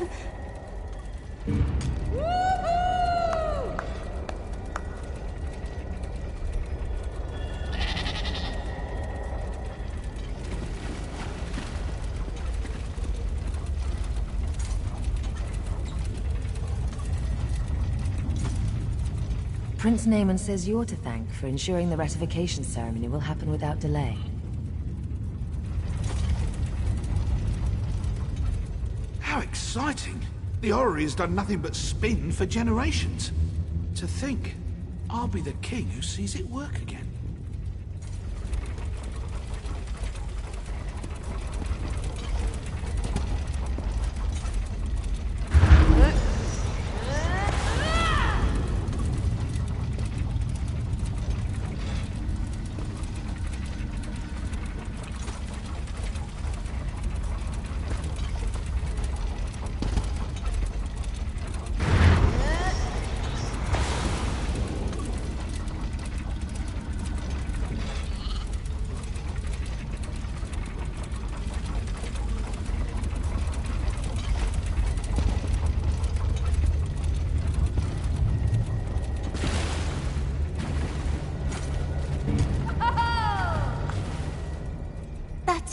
Prince Naemon says you're to thank for ensuring the ratification ceremony will happen without delay. How exciting! The orrery has done nothing but spin for generations. To think, I'll be the king who sees it work again.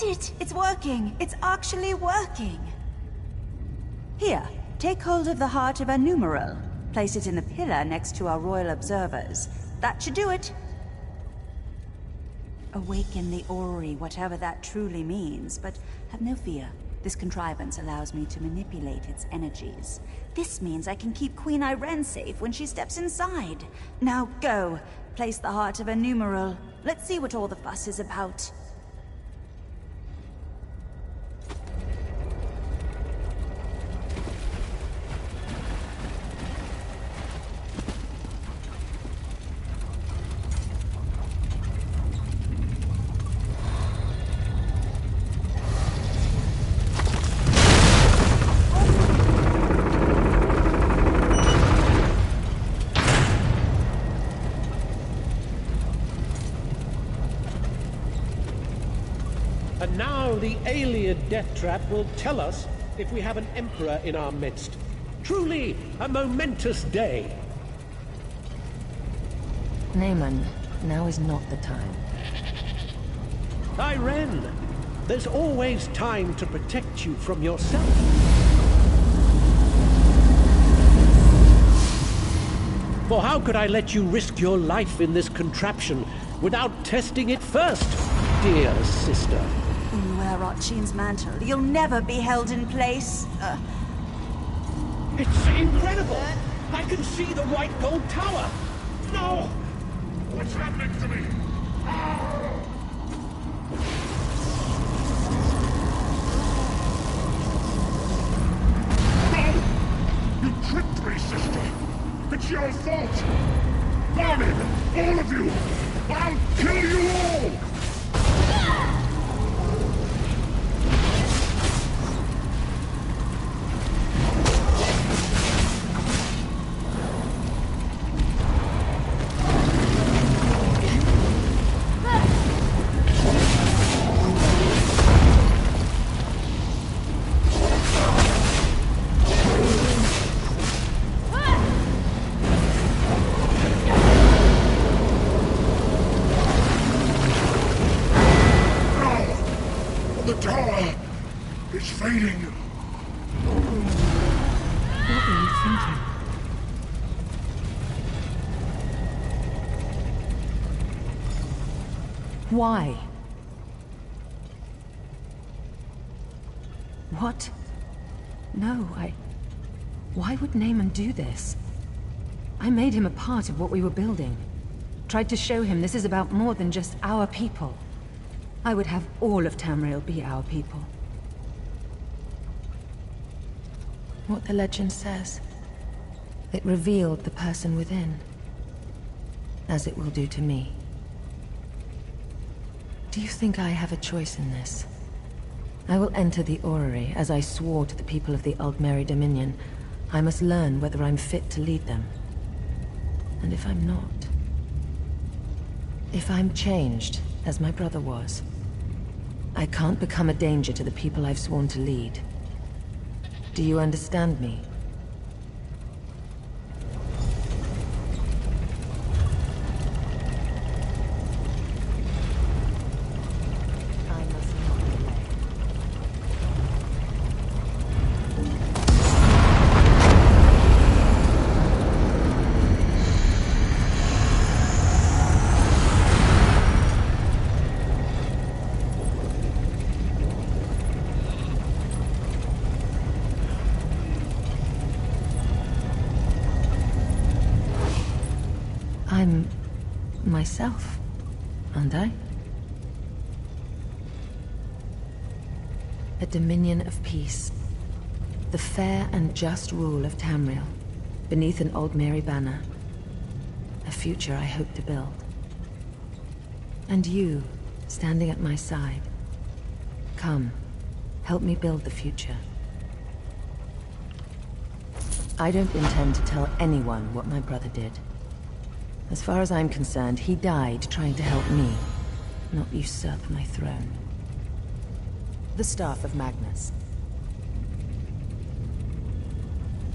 it! It's working! It's actually working! Here, take hold of the heart of a numeral. Place it in the pillar next to our royal observers. That should do it. Awaken the orrery, whatever that truly means, but have no fear. This contrivance allows me to manipulate its energies. This means I can keep Queen Irene safe when she steps inside. Now go, place the heart of a numeral. Let's see what all the fuss is about. And now the Alien death trap will tell us if we have an emperor in our midst. Truly a momentous day. Naaman, now is not the time. Irene, there's always time to protect you from yourself. For how could I let you risk your life in this contraption without testing it first, dear sister? When you wear Rotchin's mantle, you'll never be held in place. It's incredible! I can see the white gold tower! No! What's happening to me? No! You tricked me, sister! It's your fault! Warning! All of you! I'll kill you all! The tower is fading. What were you thinking? Why? What? No, Why would Naaman do this? I made him a part of what we were building. Tried to show him this is about more than just our people. I would have all of Tamriel be our people. What the legend says. It revealed the person within. As it will do to me. Do you think I have a choice in this? I will enter the orrery, as I swore to the people of the Aldmeri Dominion. I must learn whether I'm fit to lead them. And if I'm not... If I'm changed, as my brother was, I can't become a danger to the people I've sworn to lead. Do you understand me? I'm myself, aren't I? A dominion of peace. The fair and just rule of Tamriel, beneath an Aldmeri banner. A future I hope to build. And you, standing at my side. Come, help me build the future. I don't intend to tell anyone what my brother did. As far as I'm concerned, he died trying to help me, not usurp my throne. The Staff of Magnus.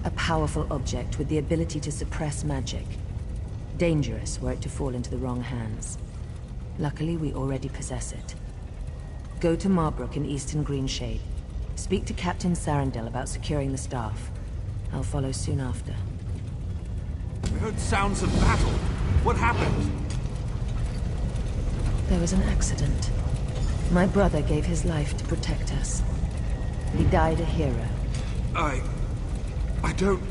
A powerful object with the ability to suppress magic. Dangerous were it to fall into the wrong hands. Luckily, we already possess it. Go to Marbrook in Eastern Greenshade. Speak to Captain Sarandel about securing the staff. I'll follow soon after. I heard sounds of battle. What happened? There was an accident. My brother gave his life to protect us. He died a hero. I don't...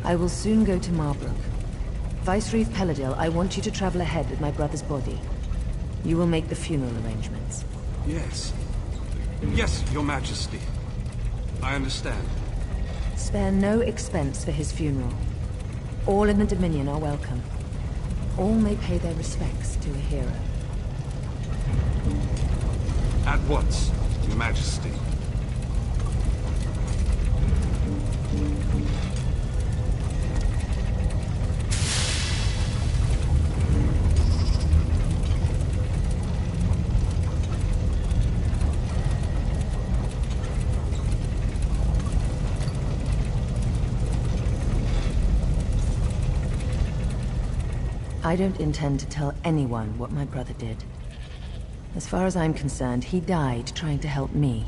I will soon go to Marbrook. Vice-Reeve Peladil, I want you to travel ahead with my brother's body. You will make the funeral arrangements. Yes. Yes, Your Majesty. I understand. Spare no expense for his funeral. All in the Dominion are welcome. All may pay their respects to a hero. At once, Your Majesty. I don't intend to tell anyone what my brother did. As far as I'm concerned, he died trying to help me,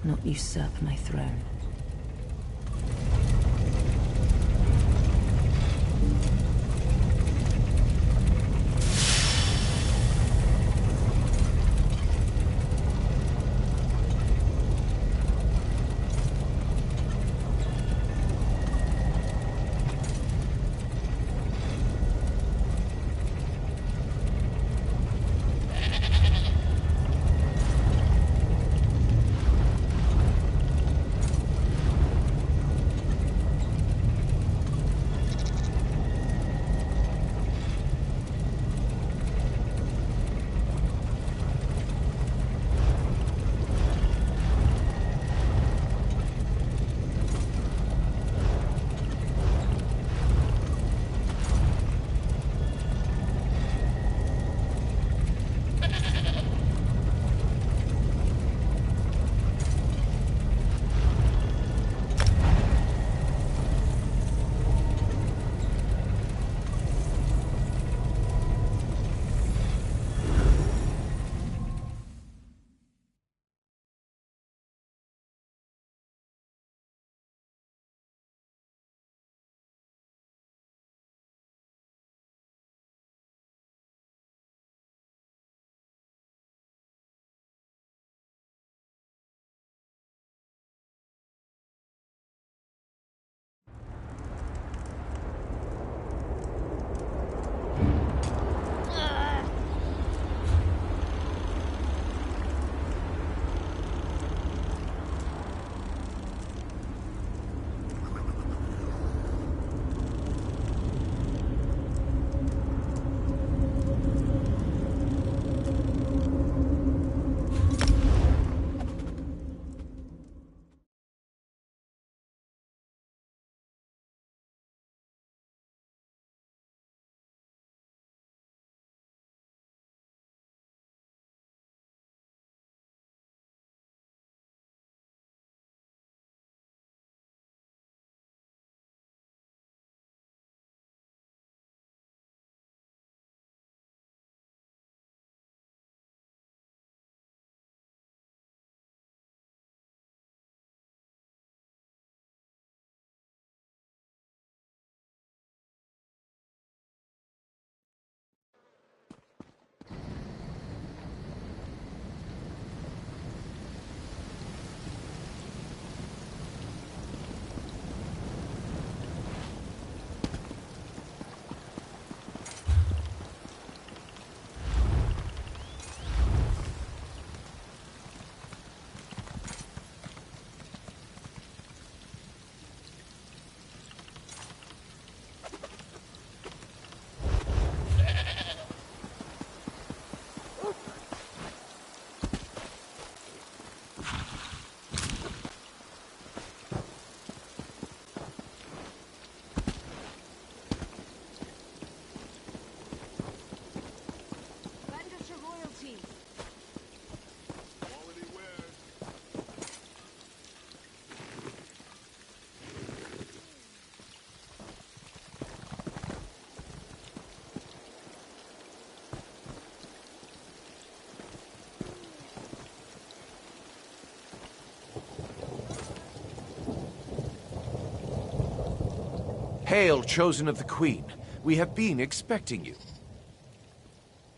not usurp my throne. Hail, chosen of the Queen. We have been expecting you.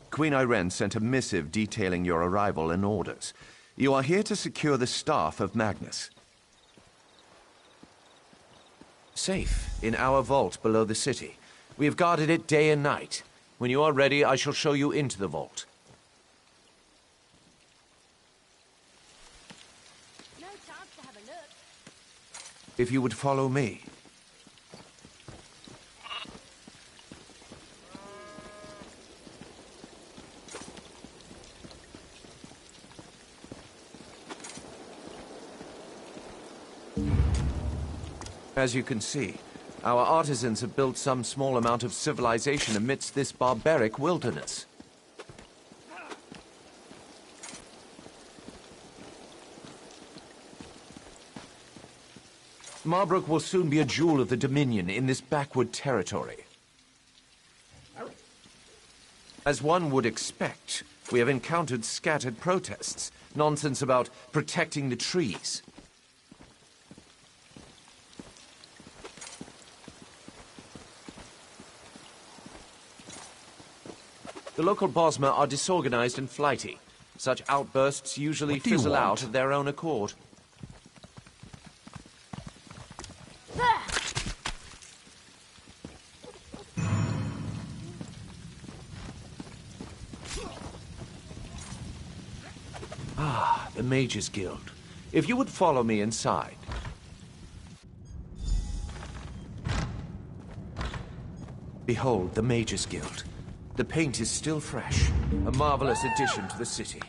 Queen Irene sent a missive detailing your arrival and orders. You are here to secure the staff of Magnus. Safe, in our vault below the city. We have guarded it day and night. When you are ready, I shall show you into the vault. No chance to have a look. If you would follow me. As you can see, our artisans have built some small amount of civilization amidst this barbaric wilderness. Marbrook will soon be a jewel of the Dominion in this backward territory. As one would expect, we have encountered scattered protests, nonsense about protecting the trees. The local Bosmer are disorganized and flighty. Such outbursts usually fizzle out of their own accord. Ah, the Mages Guild. If you would follow me inside. Behold the Mages Guild. The paint is still fresh, a marvelous addition to the city.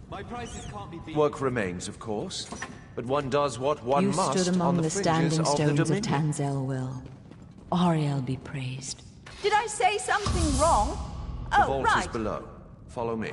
My prices can't be beat. Work remains, of course, but one does what one must You stood among on the standing of the stones of Dominion. Tanzel Will. Ariel be praised. Did I say something wrong? The Oh, vault right. is below. Follow me.